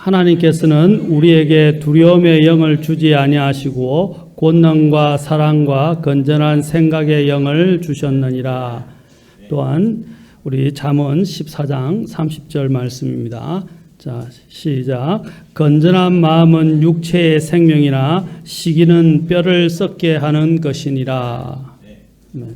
하나님께서는 우리에게 두려움의 영을 주지 아니하시고 권능과 사랑과 건전한 생각의 영을 주셨느니라. 또한 우리 잠언 14장 30절 말씀입니다. 자, 시작. 건전한 마음은 육체의 생명이나 시기는 뼈를 썩게 하는 것이니라. 네.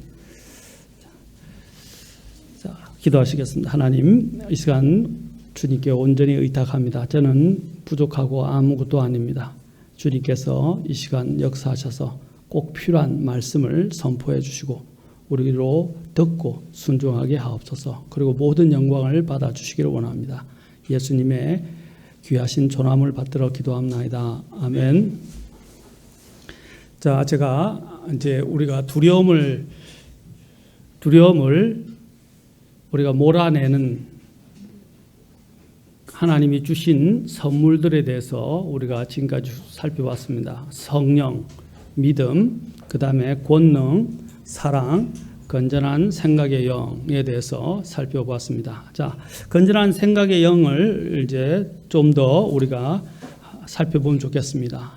자, 기도하시겠습니다. 하나님, 이 시간 주님께 온전히 의탁합니다. 저는 부족하고 아무것도 아닙니다. 주님께서 이 시간 역사하셔서 꼭 필요한 말씀을 선포해 주시고 우리로 듣고 순종하게 하옵소서. 그리고 모든 영광을 받아 주시기를 원합니다. 예수님의 귀하신 존함을 받들어 기도합나이다. 아멘. 자, 제가 이제 우리가 두려움을 우리가 몰아내는 하나님이 주신 선물들에 대해서 우리가 지금까지 살펴봤습니다. 성령, 믿음, 그 다음에 권능, 사랑, 건전한 생각의 영에 대해서 살펴봤습니다. 자, 건전한 생각의 영을 이제 좀 더 우리가 살펴보면 좋겠습니다.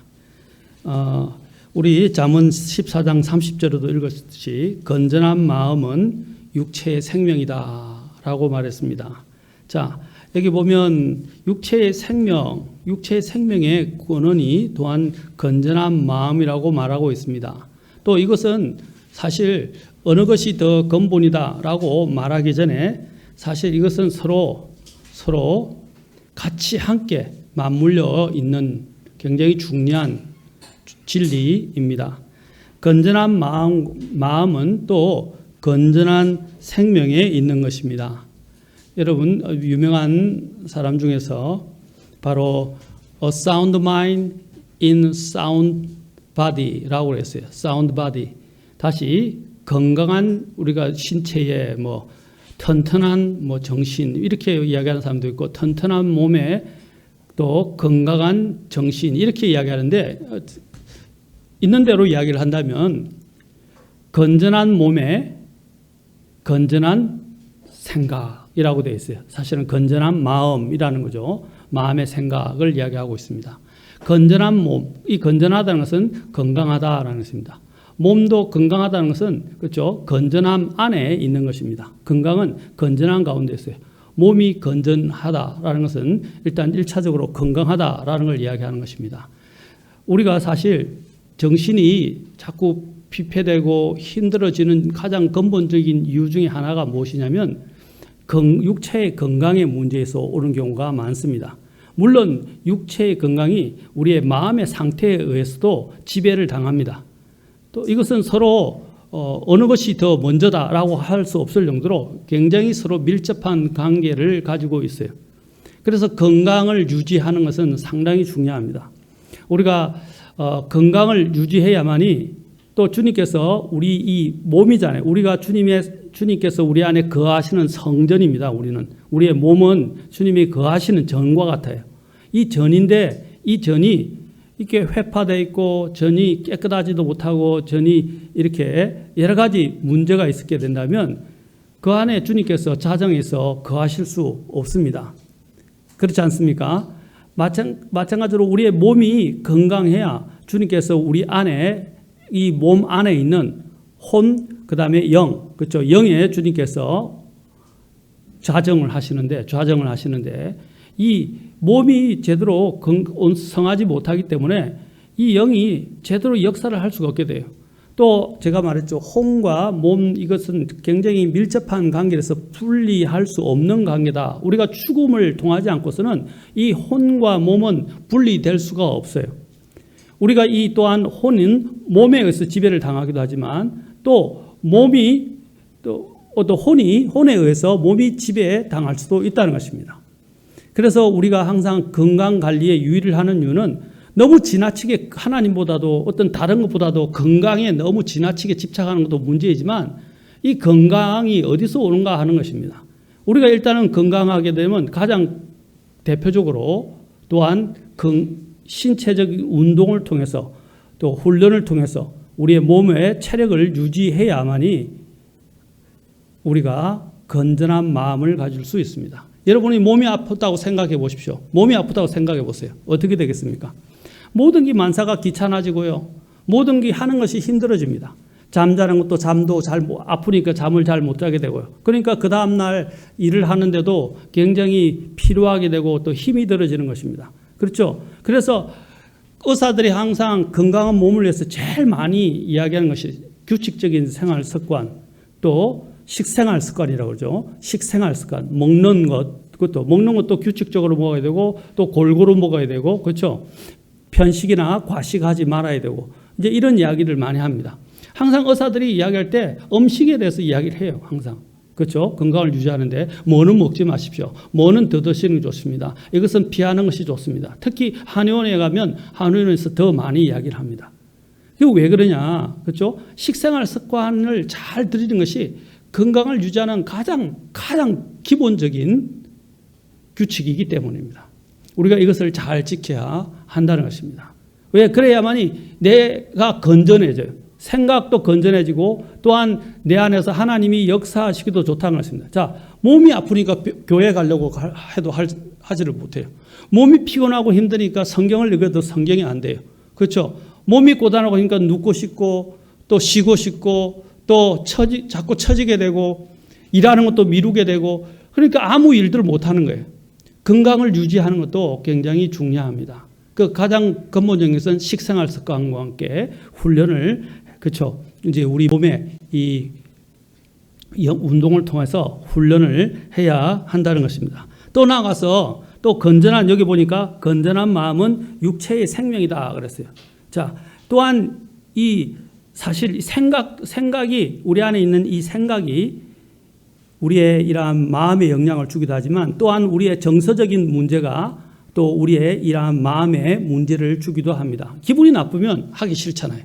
우리 잠언 14장 30절에도 읽었듯이 건전한 마음은 육체의 생명이다라고 말했습니다. 자, 여기 보면 육체의 생명의 근원이 또한 건전한 마음이라고 말하고 있습니다. 또 이것은 사실 어느 것이 더 근본이다라고 말하기 전에 사실 이것은 서로 같이 함께 맞물려 있는 굉장히 중요한 진리입니다. 건전한 마음은 또 건전한 생명에 있는 것입니다. 여러분, 유명한 사람 중에서 바로 A sound mind in sound body라고 했어요. sound body. 다시 건강한 우리가 신체에 튼튼한 정신 이렇게 이야기하는 사람도 있고 튼튼한 몸에 또 건강한 정신 이렇게 이야기하는데 있는 대로 이야기를 한다면 건전한 몸에 건전한 생각이라고 되어 있어요. 사실은 건전한 마음이라는 거죠. 마음의 생각을 이야기하고 있습니다. 건전한 몸, 이 건전하다는 것은 건강하다라는 것입니다. 몸도 건강하다는 것은 그렇죠. 건전함 안에 있는 것입니다. 건강은 건전한 가운데 있어요. 몸이 건전하다라는 것은 일단 1차적으로 건강하다라는 걸 이야기하는 것입니다. 우리가 사실 정신이 자꾸 피폐되고 힘들어지는 가장 근본적인 이유 중에 하나가 무엇이냐면 육체의 건강의 문제에서 오는 경우가 많습니다. 물론 육체의 건강이 우리의 마음의 상태에 의해서도 지배를 당합니다. 또 이것은 서로 어느 것이 더 먼저다라고 할 수 없을 정도로 굉장히 서로 밀접한 관계를 가지고 있어요. 그래서 건강을 유지하는 것은 상당히 중요합니다. 우리가 건강을 유지해야만이 또 주님께서 우리 이 몸이잖아요. 우리가 주님께서 우리 안에 거하시는 성전입니다. 우리의 몸은 주님이 거하시는 전과 같아요. 이 전인데 이 전이 이렇게 회파되어 있고 전이 깨끗하지도 못하고 전이 이렇게 여러 가지 문제가 있게 된다면 그 안에 주님께서 자정해서 거하실 수 없습니다. 그렇지 않습니까? 마찬가지로 우리의 몸이 건강해야 주님께서 우리 안에 이 몸 안에 있는 혼, 그 다음에 영, 그렇죠? 영에 주님께서 좌정을 하시는데 이 몸이 제대로 성하지 못하기 때문에 이 영이 제대로 역사를 할 수가 없게 돼요. 또 제가 말했죠. 혼과 몸 이것은 굉장히 밀접한 관계에서 분리할 수 없는 관계다. 우리가 죽음을 통하지 않고서는 이 혼과 몸은 분리될 수가 없어요. 우리가 이 또한 혼은 몸에 의해서 지배를 당하기도 하지만 또 몸이 또 혼에 의해서 몸이 지배에 당할 수도 있다는 것입니다. 그래서 우리가 항상 건강 관리에 유의를 하는 이유는 너무 지나치게 하나님보다도 어떤 다른 것보다도 건강에 너무 지나치게 집착하는 것도 문제이지만 이 건강이 어디서 오는가 하는 것입니다. 우리가 일단은 건강하게 되면 가장 대표적으로 또한 신체적인 운동을 통해서 또 훈련을 통해서 우리의 몸의 체력을 유지해야만이 우리가 건전한 마음을 가질 수 있습니다. 여러분이 몸이 아프다고 생각해 보십시오. 몸이 아프다고 생각해 보세요. 어떻게 되겠습니까? 모든 게 만사가 귀찮아지고요. 모든 게 하는 것이 힘들어집니다. 잠자는 것도 잠도 아프니까 잠을 잘 못 자게 되고요. 그러니까 그 다음날 일을 하는데도 굉장히 피로하게 되고 또 힘이 들어지는 것입니다. 그렇죠? 그래서 의사들이 항상 건강한 몸을 위해서 제일 많이 이야기하는 것이 규칙적인 생활 습관, 또 식생활 습관이라고 그러죠. 식생활 습관, 먹는 것도 규칙적으로 먹어야 되고 또 골고루 먹어야 되고, 그렇죠? 편식이나 과식하지 말아야 되고, 이제 이런 이야기를 많이 합니다. 항상 의사들이 이야기할 때 음식에 대해서 이야기를 해요. 항상. 그렇죠? 건강을 유지하는데 뭐는 먹지 마십시오. 뭐는 더 드시는 게 좋습니다. 이것은 피하는 것이 좋습니다. 특히 한의원에 가면 한의원에서 더 많이 이야기를 합니다. 이거 왜 그러냐? 그렇죠? 식생활 습관을 잘 들이는 것이 건강을 유지하는 가장 기본적인 규칙이기 때문입니다. 우리가 이것을 잘 지켜야 한다는 것입니다. 왜? 그래야만이 내가 건전해져요. 생각도 건전해지고 또한 내 안에서 하나님이 역사하시기도 좋다는 것입니다. 자, 몸이 아프니까 교회 가려고 해도 하지를 못해요. 몸이 피곤하고 힘드니까 성경을 읽어도 성경이 안 돼요. 그렇죠? 몸이 고단하고 하니까 눕고 싶고 또 쉬고 싶고 또 자꾸 처지게 되고 일하는 것도 미루게 되고, 그러니까 아무 일들을 못하는 거예요. 건강을 유지하는 것도 굉장히 중요합니다. 그 가장 근본적인 것은 식생활 습관과 함께 훈련을, 그렇죠? 이제 우리 몸에 이 운동을 통해서 훈련을 해야 한다는 것입니다. 또 나아가서 또 건전한, 여기 보니까 건전한 마음은 육체의 생명이다 그랬어요. 자, 또한 이 사실 생각이 우리 안에 있는 이 생각이 우리의 이러한 마음에 영향을 주기도 하지만 또한 우리의 정서적인 문제가 또 우리의 이러한 마음에 문제를 주기도 합니다. 기분이 나쁘면 하기 싫잖아요.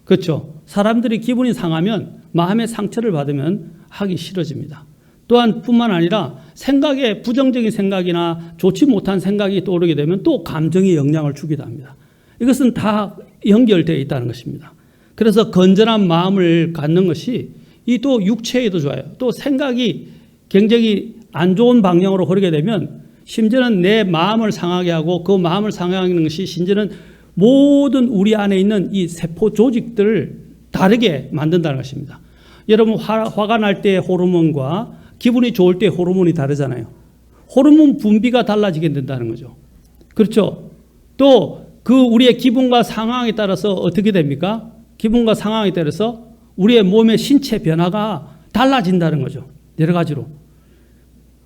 그렇죠? 사람들이 기분이 상하면, 마음의 상처를 받으면 하기 싫어집니다. 또한 뿐만 아니라 생각에 부정적인 생각이나 좋지 못한 생각이 떠오르게 되면 또 감정에 영향을 주기도 합니다. 이것은 다 연결되어 있다는 것입니다. 그래서 건전한 마음을 갖는 것이 이 또 육체에도 좋아요. 또 생각이 굉장히 안 좋은 방향으로 흐르게 되면 심지어는 내 마음을 상하게 하고, 그 마음을 상하게 하는 것이 심지어는 모든 우리 안에 있는 이 세포 조직들을 다르게 만든다는 것입니다. 여러분, 화가 날 때 호르몬과 기분이 좋을 때 호르몬이 다르잖아요. 호르몬 분비가 달라지게 된다는 거죠. 그렇죠? 또 그 우리의 기분과 상황에 따라서 어떻게 됩니까? 기분과 상황에 따라서 우리의 몸의 신체 변화가 달라진다는 거죠. 여러 가지로.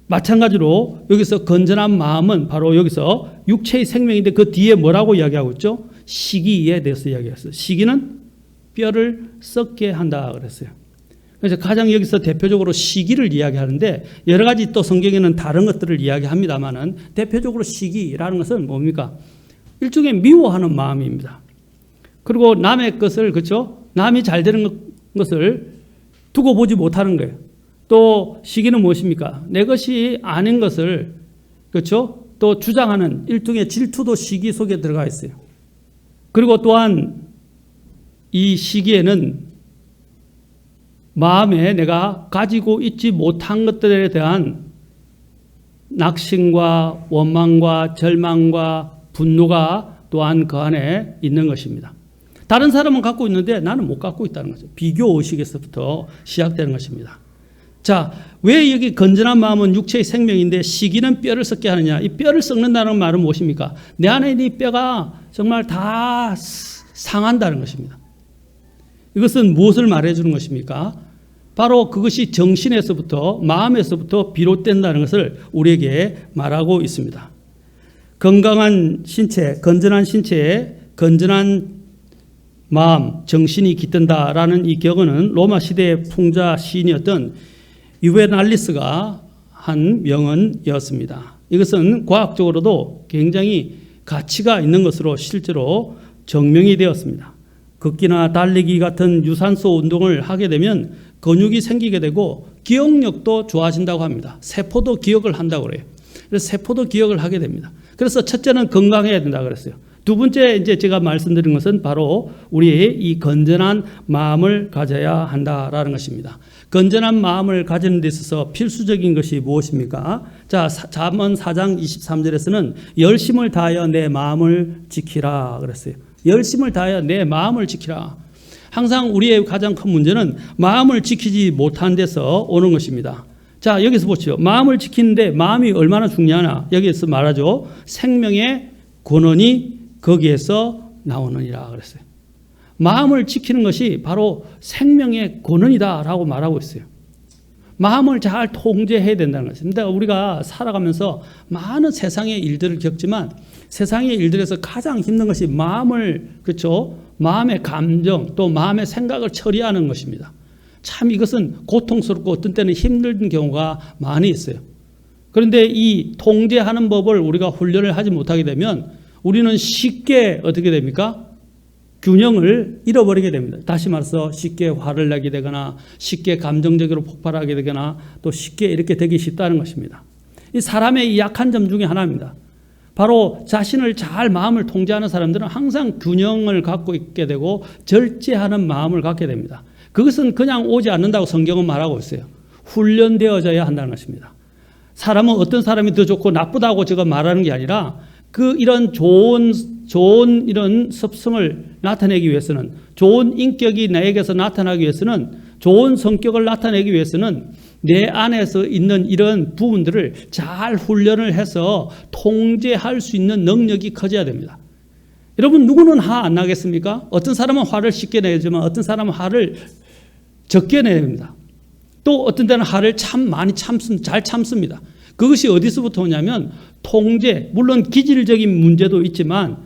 마찬가지로 여기서 건전한 마음은 바로 여기서 육체의 생명인데 그 뒤에 뭐라고 이야기하고 있죠? 시기에 대해서 이야기했어요. 시기는 뼈를 썩게 한다 그랬어요. 그래서 가장 여기서 대표적으로 시기를 이야기하는데 여러 가지 또 성경에는 다른 것들을 이야기합니다만은 대표적으로 시기라는 것은 뭡니까? 일종의 미워하는 마음입니다. 그리고 남의 것을, 그렇죠? 남이 잘 되는 것을 두고 보지 못하는 거예요. 또 시기는 무엇입니까? 내 것이 아닌 것을, 그렇죠? 또 주장하는 일종의 질투도 시기 속에 들어가 있어요. 그리고 또한 이 시기에는 마음에 내가 가지고 있지 못한 것들에 대한 낙심과 원망과 절망과 분노가 또한 그 안에 있는 것입니다. 다른 사람은 갖고 있는데 나는 못 갖고 있다는 거죠. 비교 의식에서부터 시작되는 것입니다. 자, 왜 여기 건전한 마음은 육체의 생명인데 시기는 뼈를 썩게 하느냐? 이 뼈를 썩는다는 말은 무엇입니까? 내 안에 있는 이 뼈가 정말 다 상한다는 것입니다. 이것은 무엇을 말해주는 것입니까? 바로 그것이 정신에서부터, 마음에서부터 비롯된다는 것을 우리에게 말하고 있습니다. 건강한 신체, 건전한 신체에 건전한 마음, 정신이 깃든다라는 이 격언은 로마 시대의 풍자 시인이었던 유베날리스가 한 명언이었습니다. 이것은 과학적으로도 굉장히 가치가 있는 것으로 실제로 증명이 되었습니다. 걷기나 달리기 같은 유산소 운동을 하게 되면 근육이 생기게 되고 기억력도 좋아진다고 합니다. 세포도 기억을 한다고 그래요. 그래서 세포도 기억을 하게 됩니다. 그래서 첫째는 건강해야 된다고 그랬어요. 두 번째 이제 제가 말씀드린 것은 바로 우리의 이 건전한 마음을 가져야 한다라는 것입니다. 건전한 마음을 가지는 데 있어서 필수적인 것이 무엇입니까? 자, 잠언 4장 23절에서는 열심을 다하여 내 마음을 지키라 그랬어요. 열심을 다하여 내 마음을 지키라. 항상 우리의 가장 큰 문제는 마음을 지키지 못한 데서 오는 것입니다. 자, 여기서 보시죠. 마음을 지키는데 마음이 얼마나 중요하나 여기에서 말하죠. 생명의 근원이 거기에서 나오느니라 그랬어요. 마음을 지키는 것이 바로 생명의 근원이다라고 말하고 있어요. 마음을 잘 통제해야 된다는 것입니다. 우리가 살아가면서 많은 세상의 일들을 겪지만 세상의 일들에서 가장 힘든 것이 마음을, 그렇죠? 마음의 감정 또 마음의 생각을 처리하는 것입니다. 참 이것은 고통스럽고 어떤 때는 힘든 경우가 많이 있어요. 그런데 이 통제하는 법을 우리가 훈련을 하지 못하게 되면 우리는 쉽게 어떻게 됩니까? 균형을 잃어버리게 됩니다. 다시 말해서 쉽게 화를 내게 되거나 쉽게 감정적으로 폭발하게 되거나 또 쉽게 이렇게 되기 쉽다는 것입니다. 이 사람의 약한 점 중에 하나입니다. 바로 자신을 잘 마음을 통제하는 사람들은 항상 균형을 갖고 있게 되고 절제하는 마음을 갖게 됩니다. 그것은 그냥 오지 않는다고 성경은 말하고 있어요. 훈련되어져야 한다는 것입니다. 사람은 어떤 사람이 더 좋고 나쁘다고 제가 말하는 게 아니라 이런 좋은 이런 습성을 나타내기 위해서는, 좋은 인격이 나에게서 나타나기 위해서는, 좋은 성격을 나타내기 위해서는 내 안에서 있는 이런 부분들을 잘 훈련을 해서 통제할 수 있는 능력이 커져야 됩니다. 여러분, 누구는 화 안 나겠습니까? 어떤 사람은 화를 쉽게 내지만 어떤 사람은 화를 적게 내립니다. 또 어떤 때는 화를 잘 참습니다. 그것이 어디서부터 오냐면 통제, 물론 기질적인 문제도 있지만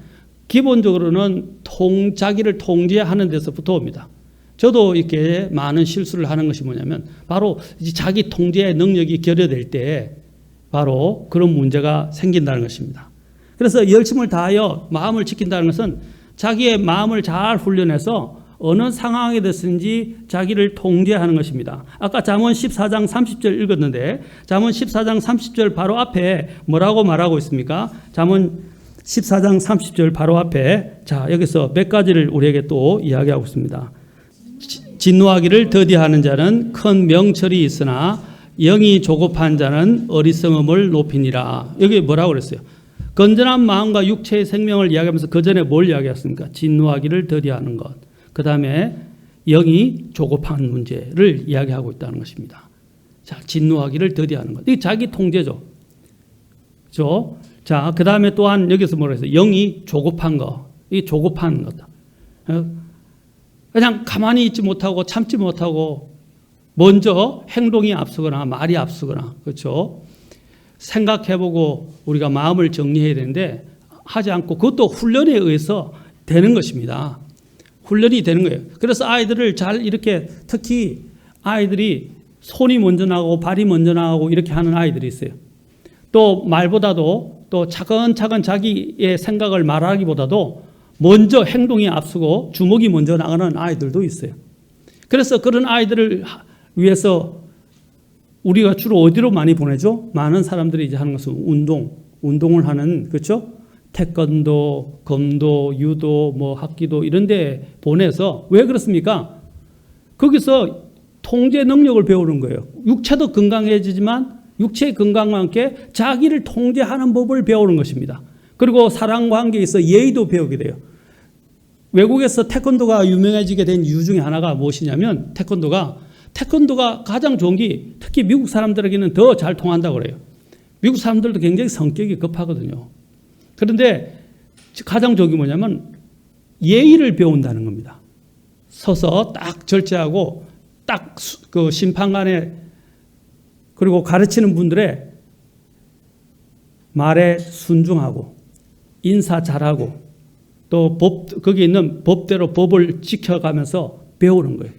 기본적으로는 자기를 통제하는 데서부터 옵니다. 저도 이렇게 많은 실수를 하는 것이 뭐냐면 바로 자기 통제의 능력이 결여될 때 바로 그런 문제가 생긴다는 것입니다. 그래서 열심을 다하여 마음을 지킨다는 것은 자기의 마음을 잘 훈련해서 어느 상황에 됐든지 자기를 통제하는 것입니다. 아까 잠언 14장 30절 읽었는데 잠언 14장 30절 바로 앞에 뭐라고 말하고 있습니까? 잠언 14장 30절 바로 앞에 자, 여기서 몇 가지를 우리에게 또 이야기하고 있습니다. 진노하기를 더디하는 자는 큰 명철이 있으나 영이 조급한 자는 어리석음을 높이니라. 여기 뭐라고 그랬어요? 건전한 마음과 육체의 생명을 이야기하면서 그 전에 뭘 이야기했습니까? 진노하기를 더디하는 것. 그 다음에 영이 조급한 문제를 이야기하고 있다는 것입니다. 자, 진노하기를 더디하는 것. 이게 자기 통제죠. 그렇죠? 자, 그 다음에 또한 여기서 뭐라 했어요? 영이 조급한 것. 이게 조급한 거다. 그냥 가만히 있지 못하고 참지 못하고 먼저 행동이 앞서거나 말이 앞서거나, 그렇죠? 생각해보고 우리가 마음을 정리해야 되는데 하지 않고 그것도 훈련에 의해서 되는 것입니다. 훈련이 되는 거예요. 그래서 아이들을 잘 이렇게, 특히 아이들이 손이 먼저 나가고 발이 먼저 나가고 이렇게 하는 아이들이 있어요. 또 말보다도 또 차근차근 자기의 생각을 말하기보다도 먼저 행동이 앞서고 주먹이 먼저 나가는 아이들도 있어요. 그래서 그런 아이들을 위해서 우리가 주로 어디로 많이 보내죠? 많은 사람들이 이제 하는 것은 운동을 하는, 그렇죠? 태권도, 검도, 유도, 합기도 이런 데 보내서 왜 그렇습니까? 거기서 통제 능력을 배우는 거예요. 육체도 건강해지지만 육체의 건강과 함께 자기를 통제하는 법을 배우는 것입니다. 그리고 사람 관계에 있어 예의도 배우게 돼요. 외국에서 태권도가 유명해지게 된 이유 중에 하나가 무엇이냐면 태권도가 가장 좋은 게 특히 미국 사람들에게는 더 잘 통한다고 그래요. 미국 사람들도 굉장히 성격이 급하거든요. 그런데 가장 좋은 게 뭐냐면 예의를 배운다는 겁니다. 서서 딱 절제하고 딱 그 심판관에 그리고 가르치는 분들의 말에 순종하고 인사 잘하고 또 거기에 있는 법대로 법을 지켜가면서 배우는 거예요.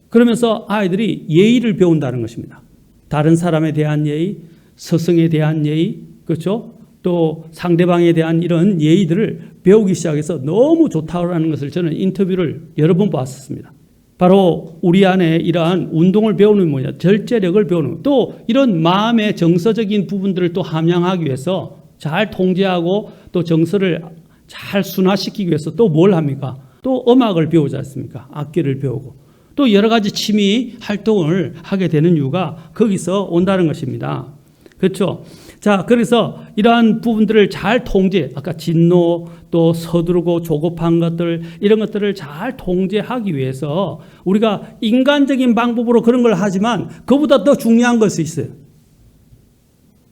그러면서 아이들이 예의를 배운다는 것입니다. 다른 사람에 대한 예의, 스승에 대한 예의, 그렇죠? 또 상대방에 대한 이런 예의들을 배우기 시작해서 너무 좋다는 것을 저는 인터뷰를 여러 번 봤었습니다. 바로 우리 안에 이러한 운동을 배우는 뭐냐, 절제력을 배우는 것. 또 이런 마음의 정서적인 부분들을 또 함양하기 위해서 잘 통제하고 또 정서를 잘 순화시키기 위해서 또 뭘 합니까? 또 음악을 배우지 않습니까? 악기를 배우고 또 여러 가지 취미 활동을 하게 되는 이유가 거기서 온다는 것입니다. 그렇죠? 자, 그래서 이러한 부분들을 잘 통제, 아까 진노, 또 서두르고 조급한 것들, 이런 것들을 잘 통제하기 위해서 우리가 인간적인 방법으로 그런 걸 하지만 그보다 더 중요한 것이 있어요.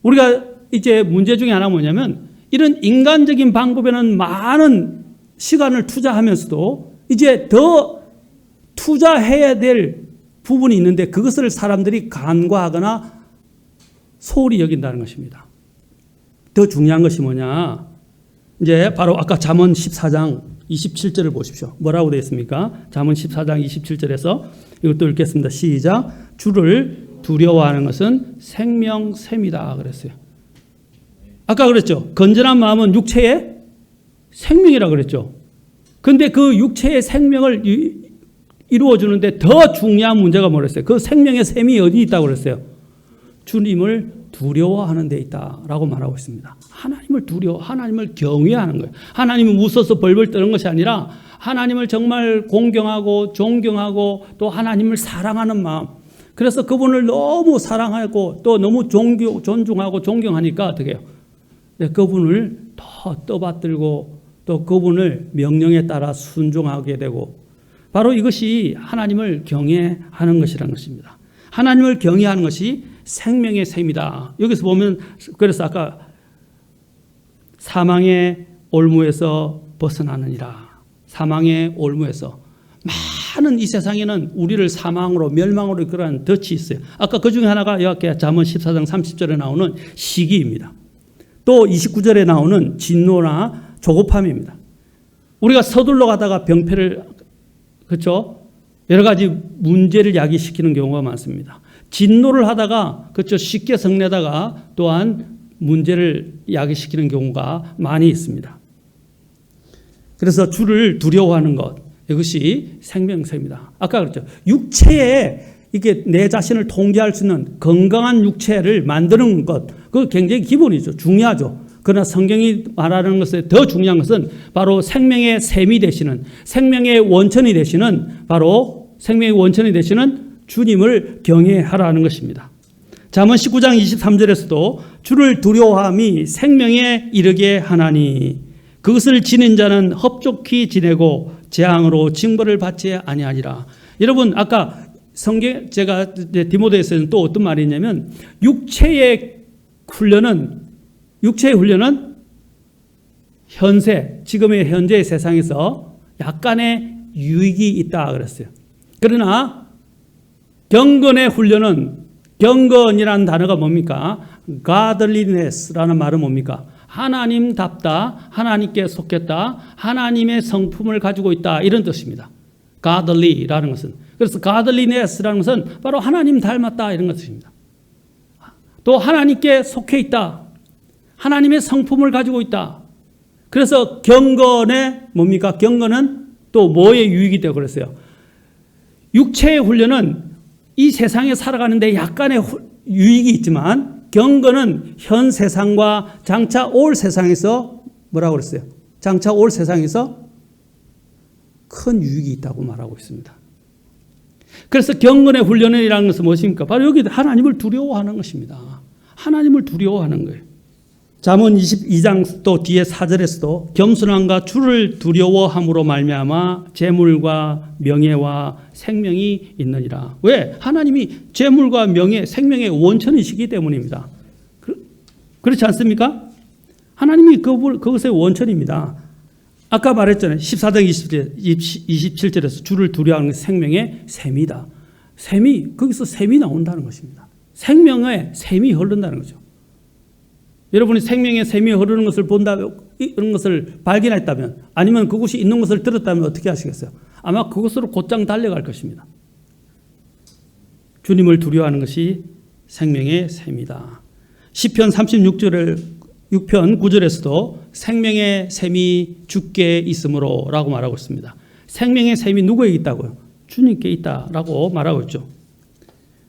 우리가 이제 문제 중에 하나 뭐냐면 이런 인간적인 방법에는 많은 시간을 투자하면서도 이제 더 투자해야 될 부분이 있는데 그것을 사람들이 간과하거나 소홀히 여긴다는 것입니다. 더 중요한 것이 뭐냐? 이제 바로 아까 잠언 14장 27절을 보십시오. 뭐라고 되어 있습니까? 잠언 14장 27절에서 이것도 읽겠습니다. 시작. 주를 두려워하는 것은 생명샘이다 그랬어요. 아까 그랬죠. 건전한 마음은 육체의 생명이라 그랬죠. 근데 그 육체의 생명을 이루어주는데 더 중요한 문제가 뭐랬어요? 그 생명의 샘이 어디 있다고 그랬어요? 주님을 두려워하는 데 있다라고 말하고 있습니다. 하나님을 하나님을 경외하는 거예요. 하나님을 웃어서 벌벌 떠는 것이 아니라 하나님을 정말 공경하고 존경하고 또 하나님을 사랑하는 마음. 그래서 그분을 너무 사랑하고 또 너무 존중하고 존경하니까 어떻게 해요? 그분을 더 떠받들고 또 그분을 명령에 따라 순종하게 되고 바로 이것이 하나님을 경외하는 것이라는 것입니다. 하나님을 경외하는 것이 생명의 샘이다. 여기서 보면 그래서 아까 사망의 올무에서 벗어나느니라. 사망의 올무에서 많은 이 세상에는 우리를 사망으로 멸망으로 이끌어가는 덫이 있어요. 아까 그 중에 하나가 여기 잠언 14장 30절에 나오는 시기입니다. 또 29절에 나오는 진노나 조급함입니다. 우리가 서둘러 가다가 병폐를 그렇죠? 여러 가지 문제를 야기시키는 경우가 많습니다. 진노를 하다가 그렇죠? 쉽게 성내다가 또한 문제를 야기시키는 경우가 많이 있습니다. 그래서 주를 두려워하는 것 이것이 생명샘이다. 아까 그랬죠. 육체에 이게 내 자신을 통제할 수 있는 건강한 육체를 만드는 것 그거 굉장히 기본이죠. 중요하죠. 그러나 성경이 말하는 것에 더 중요한 것은 바로 생명의 샘이 되시는 생명의 원천이 되시는 바로 생명의 원천이 되시는 주님을 경외하라는 것입니다. 잠언 19장 23절에서도 주를 두려워함이 생명에 이르게 하나니 그것을 지닌 자는 흡족히 지내고 재앙으로 징벌을 받지 아니하리라. 여러분 아까 성경 제가 디모데에서는 또 어떤 말이 있냐면 육체의 훈련은 현세 지금의 현재의 세상에서 약간의 유익이 있다 그랬어요. 그러나 경건의 훈련은 경건이라는 단어가 뭡니까? godliness라는 말은 뭡니까? 하나님답다, 하나님께 속했다, 하나님의 성품을 가지고 있다 이런 뜻입니다. godly라는 것은 그래서 godliness라는 것은 바로 하나님 닮았다 이런 것입니다. 또 하나님께 속해 있다, 하나님의 성품을 가지고 있다. 그래서 경건의 뭡니까? 경건은 또 뭐의 유익이 되고 그랬어요? 육체의 훈련은 이 세상에 살아가는데 약간의 유익이 있지만 경건은 현 세상과 장차 올 세상에서 뭐라고 그랬어요? 장차 올 세상에서 큰 유익이 있다고 말하고 있습니다. 그래서 경건의 훈련이라는 것은 무엇입니까? 바로 여기 하나님을 두려워하는 것입니다. 하나님을 두려워하는 거예요. 잠언 22장 또 뒤에 4절에서도 겸손함과 주를 두려워함으로 말미암아 재물과 명예와 생명이 있느니라. 왜? 하나님이 재물과 명예, 생명의 원천이시기 때문입니다. 그렇지 않습니까? 하나님이 그것의 원천입니다. 아까 말했잖아요. 14장 27절에서 주를 두려워하는 생명의 샘이다. 거기서 샘이 나온다는 것입니다. 생명의 샘이 흐른다는 거죠. 여러분이 생명의 샘이 흐르는 것을 본다, 이런 것을 발견했다면, 아니면 그곳이 있는 것을 들었다면 어떻게 하시겠어요? 아마 그곳으로 곧장 달려갈 것입니다. 주님을 두려워하는 것이 생명의 샘이다. 시편 36편 9절에서도 생명의 샘이 주께 있으므로 라고 말하고 있습니다. 생명의 샘이 누구에게 있다고요? 주님께 있다라고 말하고 있죠.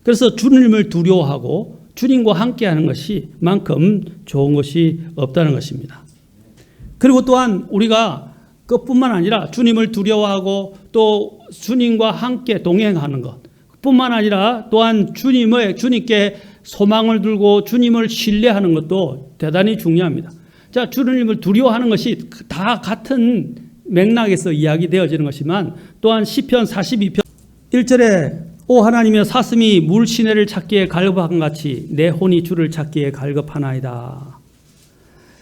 그래서 주님을 두려워하고 주님과 함께하는 것이 만큼 좋은 것이 없다는 것입니다. 그리고 또한 우리가 그뿐만 아니라 주님을 두려워하고 또 주님과 함께 동행하는 것 뿐만 아니라 또한 주님께 소망을 두고 주님을 신뢰하는 것도 대단히 중요합니다. 자, 주님을 두려워하는 것이 다 같은 맥락에서 이야기되어지는 것이지만 또한 시편 42편 1절에 오 하나님이여 사슴이 물 시내를 찾기에 갈급한 같이 내 혼이 주를 찾기에 갈급하나이다.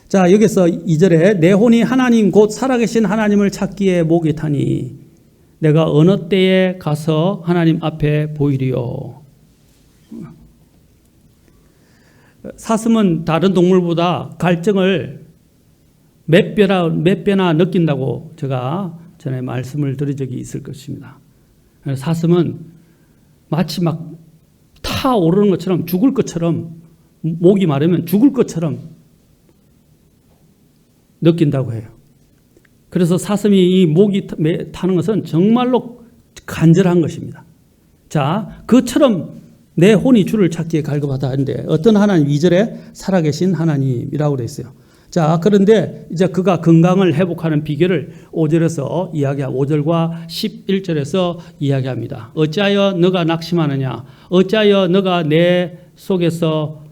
자, 여기서 2절에 내 혼이 하나님 곧 살아계신 하나님을 찾기에 목이 타니 내가 어느 때에 가서 하나님 앞에 보이리요. 사슴은 다른 동물보다 갈증을 몇 배나 느낀다고 제가 전에 말씀을 드린 적이 있을 것입니다. 사슴은 마치 막 타오르는 것처럼 죽을 것처럼 목이 마르면 죽을 것처럼 느낀다고 해요. 그래서 사슴이 이 목이 타는 것은 정말로 간절한 것입니다. 자, 그처럼 내 혼이 주를 찾기에 갈급하다 하는데 어떤 하나님 2절에 살아계신 하나님이라고 되어 있어요. 자, 그런데 이제 그가 건강을 회복하는 비결을 5절에서 이야기하고 5절과 11절에서 이야기합니다. 어찌하여 너가 낙심하느냐? 어찌하여 너가 내 속에서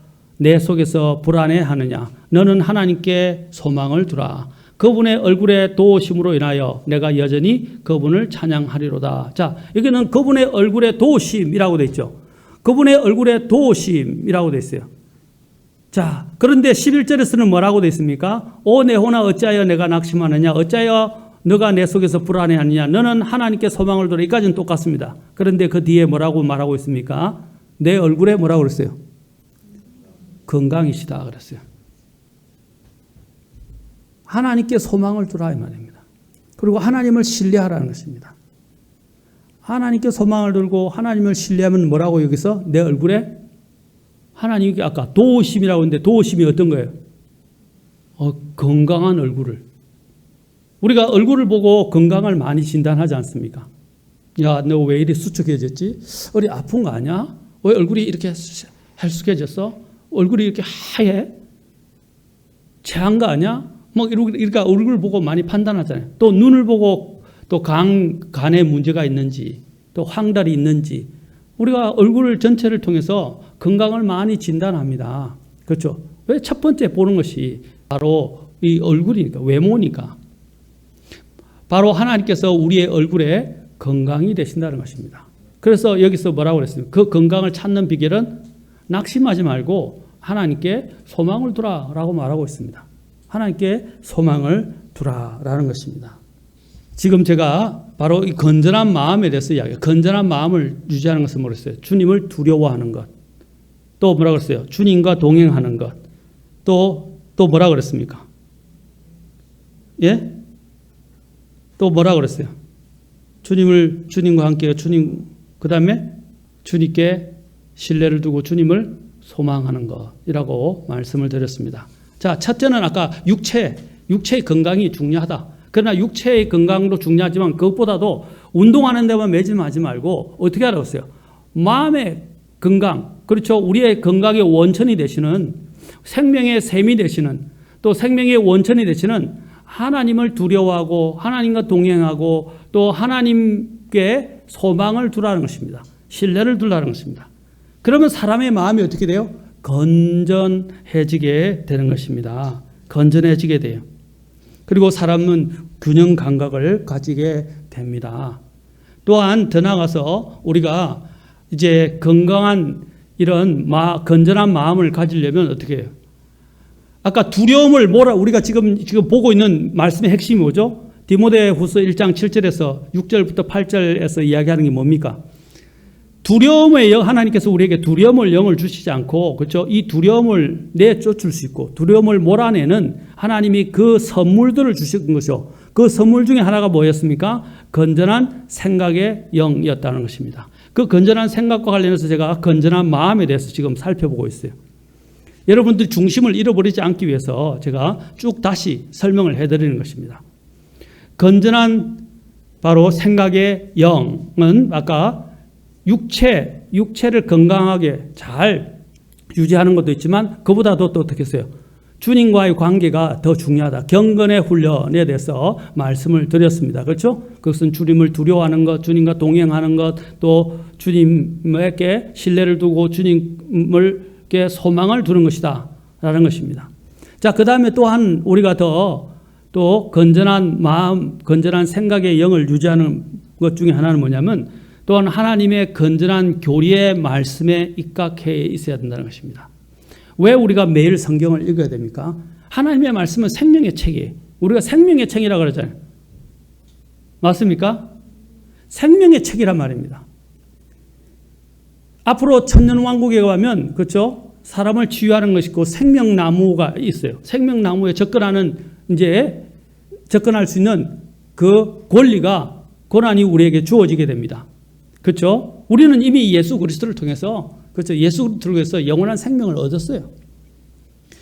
불안해하느냐? 너는 하나님께 소망을 두라. 그분의 얼굴의 도우심으로 인하여 내가 여전히 그분을 찬양하리로다. 자, 여기는 그분의 얼굴의 도우심이라고 되어 있죠. 그분의 얼굴의 도우심이라고 되어 있어요. 자, 그런데 11절에서는 뭐라고 되어 있습니까? 오 내 혼아 어찌하여 내가 낙심하느냐? 어찌하여 너가 내 속에서 불안해하느냐? 너는 하나님께 소망을 두라. 여기까지는 똑같습니다. 그런데 그 뒤에 뭐라고 말하고 있습니까? 내 얼굴에 뭐라고 그랬어요? 건강이시다 그랬어요. 하나님께 소망을 두라 이 말입니다. 그리고 하나님을 신뢰하라는 것입니다. 하나님께 소망을 들고 하나님을 신뢰하면 뭐라고 여기서 내 얼굴에 하나님이 아까 도우심이라고 했는데 도우심이 어떤 거예요? 건강한 얼굴을. 우리가 얼굴을 보고 건강을 많이 진단하지 않습니까? 야, 너 왜 이리 수척해졌지? 어디 아픈 거 아니야? 왜 얼굴이 이렇게 헬쑥해졌어? 얼굴이 이렇게 하얘? 체한 거 아니야? 뭐 이렇게 얼굴을 보고 많이 판단하잖아요. 또 눈을 보고 또 간에 문제가 있는지 또 황달이 있는지 우리가 얼굴 전체를 통해서 건강을 많이 진단합니다. 그렇죠? 왜 첫 번째 보는 것이 바로 이 얼굴이니까, 외모니까. 바로 하나님께서 우리의 얼굴에 건강이 되신다는 것입니다. 그래서 여기서 뭐라고 그랬습니까? 그 건강을 찾는 비결은 낙심하지 말고 하나님께 소망을 두라라고 말하고 있습니다. 하나님께 소망을 두라라는 것입니다. 지금 제가 바로 이 건전한 마음에 대해서 이야기해요. 건전한 마음을 유지하는 것은 뭐랬어요? 주님을 두려워하는 것. 또 뭐라 그랬어요? 주님과 동행하는 것. 또 뭐라 그랬습니까? 예? 또 뭐라 그랬어요? 주님과 함께 그 다음에 주님께 신뢰를 두고 주님을 소망하는 것이라고 말씀을 드렸습니다. 자, 첫째는 아까 육체의 건강이 중요하다. 그러나 육체의 건강도 중요하지만 그것보다도 운동하는 데만 매진하지 말고 어떻게 하라고 했어요? 마음의 건강, 그렇죠. 우리의 건강의 원천이 되시는 생명의 샘이 되시는 또 생명의 원천이 되시는 하나님을 두려워하고 하나님과 동행하고 또 하나님께 소망을 두라는 것입니다. 신뢰를 두라는 것입니다. 그러면 사람의 마음이 어떻게 돼요? 건전해지게 되는 것입니다. 건전해지게 돼요. 그리고 사람은 균형 감각을 가지게 됩니다. 또한 더 나아가서 우리가 이제 건강한 이런 건전한 마음을 가지려면 어떻게 해요? 아까 두려움을 우리가 지금 보고 있는 말씀의 핵심이 뭐죠? 디모데후서 1장 7절에서 6절부터 8절에서 이야기하는 게 뭡니까? 두려움의 영, 하나님께서 우리에게 두려움을 영을 주시지 않고, 그렇죠? 이 두려움을 내쫓을 수 있고, 두려움을 몰아내는 하나님이 그 선물들을 주신 것이죠. 그 선물 중에 하나가 뭐였습니까? 건전한 생각의 영이었다는 것입니다. 그 건전한 생각과 관련해서 제가 건전한 마음에 대해서 지금 살펴보고 있어요. 여러분들 중심을 잃어버리지 않기 위해서 제가 쭉 다시 설명을 해드리는 것입니다. 건전한 바로 생각의 영은 아까 육체를 건강하게 잘 유지하는 것도 있지만 그보다도 또 어떻게 했어요? 주님과의 관계가 더 중요하다. 경건의 훈련에 대해서 말씀을 드렸습니다. 그렇죠? 그것은 주님을 두려워하는 것, 주님과 동행하는 것, 또 주님에게 신뢰를 두고 주님께 소망을 두는 것이다 라는 것입니다. 자, 그 다음에 또한 우리가 또 건전한 마음, 건전한 생각의 영을 유지하는 것 중에 하나는 뭐냐면 또한 하나님의 건전한 교리의 말씀에 입각해 있어야 된다는 것입니다. 왜 우리가 매일 성경을 읽어야 됩니까? 하나님의 말씀은 생명의 책이에요. 우리가 생명의 책이라고 그러잖아요. 맞습니까? 생명의 책이란 말입니다. 앞으로 천년왕국에 가면, 그렇죠? 사람을 치유하는 것이 있고 생명나무가 있어요. 생명나무에 접근할 수 있는 그 권한이 우리에게 주어지게 됩니다. 그렇죠? 우리는 이미 예수 그리스도를 통해서, 그렇죠? 예수 통해서 영원한 생명을 얻었어요.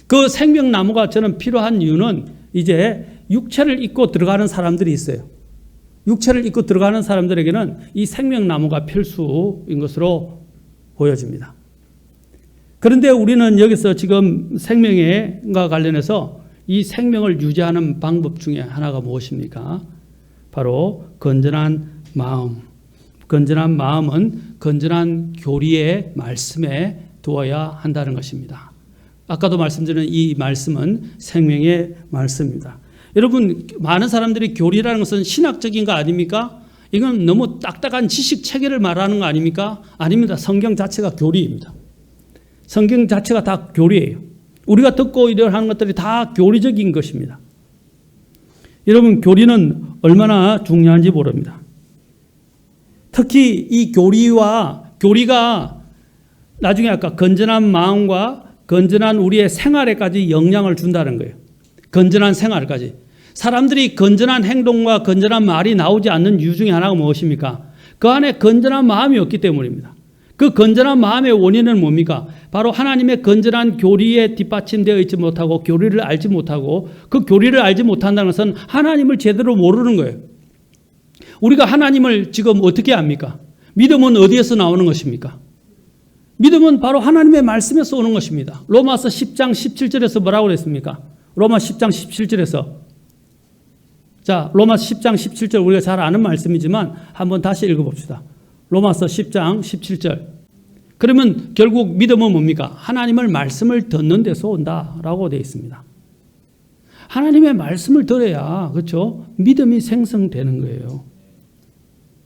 그 생명나무가 저는 필요한 이유는 이제 육체를 입고 들어가는 사람들이 있어요. 육체를 입고 들어가는 사람들에게는 이 생명나무가 필수인 것으로 보여집니다. 그런데 우리는 여기서 지금 생명과 관련해서 이 생명을 유지하는 방법 중에 하나가 무엇입니까? 바로 건전한 마음. 건전한 마음은 건전한 교리의 말씀에 두어야 한다는 것입니다. 아까도 말씀드린 이 말씀은 생명의 말씀입니다. 여러분, 많은 사람들이 교리라는 것은 신학적인 거 아닙니까? 이건 너무 딱딱한 지식 체계를 말하는 거 아닙니까? 아닙니다. 성경 자체가 교리입니다. 성경 자체가 다 교리예요. 우리가 듣고 이러한 것들이 다 교리적인 것입니다. 여러분, 교리는 얼마나 중요한지 모릅니다. 특히 이 교리가 나중에 아까 건전한 마음과 건전한 우리의 생활에까지 영향을 준다는 거예요. 건전한 생활까지. 사람들이 건전한 행동과 건전한 말이 나오지 않는 이유 중에 하나가 무엇입니까? 그 안에 건전한 마음이 없기 때문입니다. 그 건전한 마음의 원인은 뭡니까? 바로 하나님의 건전한 교리에 뒷받침되어 있지 못하고 교리를 알지 못하고 그 교리를 알지 못한다는 것은 하나님을 제대로 모르는 거예요. 우리가 하나님을 지금 어떻게 압니까? 믿음은 어디에서 나오는 것입니까? 믿음은 바로 하나님의 말씀에서 오는 것입니다. 로마서 10장 17절에서 뭐라고 그랬습니까? 로마 10장 17절에서 자, 로마서 10장 17절 우리가 잘 아는 말씀이지만 한번 다시 읽어봅시다. 로마서 10장 17절. 그러면 결국 믿음은 뭡니까? 하나님의 말씀을 듣는 데서 온다라고 되어 있습니다. 하나님의 말씀을 들어야, 그렇죠? 믿음이 생성되는 거예요.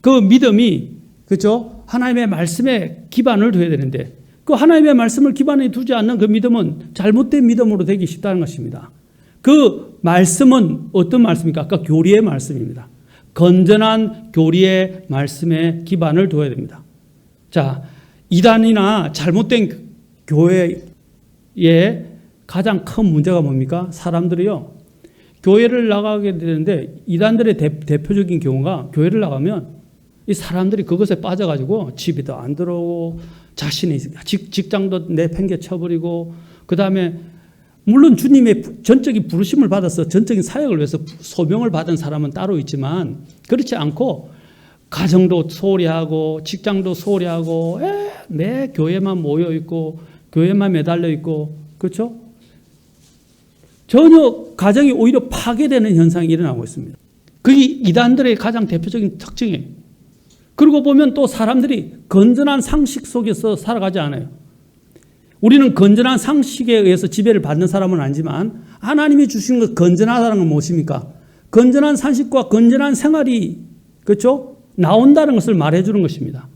그 믿음이, 그렇죠? 하나님의 말씀에 기반을 둬야 되는데 그 하나님의 말씀을 기반에 두지 않는 그 믿음은 잘못된 믿음으로 되기 쉽다는 것입니다. 그 말씀은 어떤 말씀입니까? 아까 교리의 말씀입니다. 건전한 교리의 말씀에 기반을 둬야 됩니다. 자, 이단이나 잘못된 교회의 가장 큰 문제가 뭡니까? 사람들이요, 교회를 나가게 되는데 이단들의 대표적인 경우가 교회를 나가면 이 사람들이 그것에 빠져가지고 집에도 안 들어오고 자신의 직장도 내팽개쳐버리고 그 다음에 물론 주님의 전적인 부르심을 받아서 전적인 사역을 위해서 소명을 받은 사람은 따로 있지만 그렇지 않고 가정도 소홀히 하고 직장도 소홀히 하고 매 교회만 모여 있고 교회만 매달려 있고 그렇죠? 전혀 가정이 오히려 파괴되는 현상이 일어나고 있습니다. 그게 이단들의 가장 대표적인 특징이에요. 그리고 보면 또 사람들이 건전한 상식 속에서 살아가지 않아요. 우리는 건전한 상식에 의해서 지배를 받는 사람은 아니지만 하나님이 주신 것 건전하다는 건 무엇입니까? 건전한 상식과 건전한 생활이 그렇죠? 나온다는 것을 말해주는 것입니다.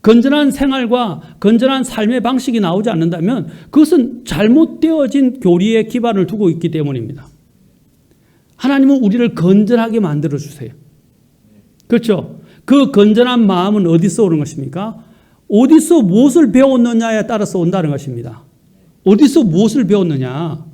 건전한 생활과 건전한 삶의 방식이 나오지 않는다면 그것은 잘못되어진 교리에 기반을 두고 있기 때문입니다. 하나님은 우리를 건전하게 만들어주세요. 그렇죠? 그 건전한 마음은 어디서 오는 것입니까? 어디서 무엇을 배웠느냐에 따라서 온다는 것입니다. 어디서 무엇을 배웠느냐?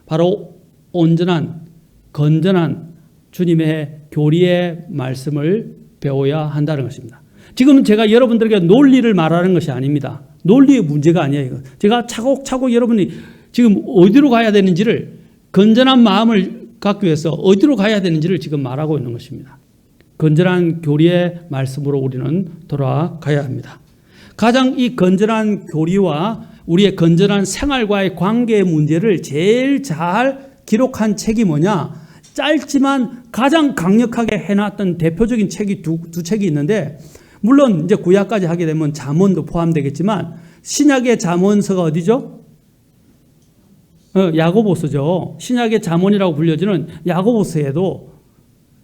바로 온전한, 건전한 주님의 교리의 말씀을 배워야 한다는 것입니다. 지금 제가 여러분들에게 논리를 말하는 것이 아닙니다. 논리의 문제가 아니에요. 제가 차곡차곡 여러분이 지금 어디로 가야 되는지를 건전한 마음을 갖기 위해서 어디로 가야 되는지를 지금 말하고 있는 것입니다. 건전한 교리의 말씀으로 우리는 돌아가야 합니다. 가장 이 건전한 교리와 우리의 건전한 생활과의 관계의 문제를 제일 잘 기록한 책이 뭐냐? 짧지만 가장 강력하게 해놨던 대표적인 책이 두 책이 있는데, 물론 이제 구약까지 하게 되면 잠언도 포함되겠지만 신약의 잠언서가 어디죠? 야고보서죠. 신약의 잠언이라고 불려지는 야고보서에도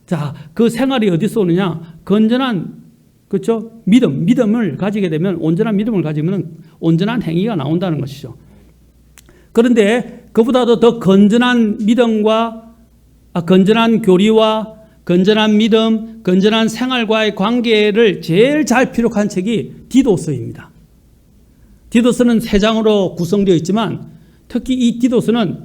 자, 그 생활이 어디서 오느냐? 건전한, 그렇죠? 믿음을 가지게 되면, 온전한 믿음을 가지면 온전한 행위가 나온다는 것이죠. 그런데 그보다도 더 건전한 믿음과 건전한 교리와 건전한 믿음, 건전한 생활과의 관계를 제일 잘 기록한 책이 디도서입니다. 디도서는 3장으로 구성되어 있지만 특히 이 디도서는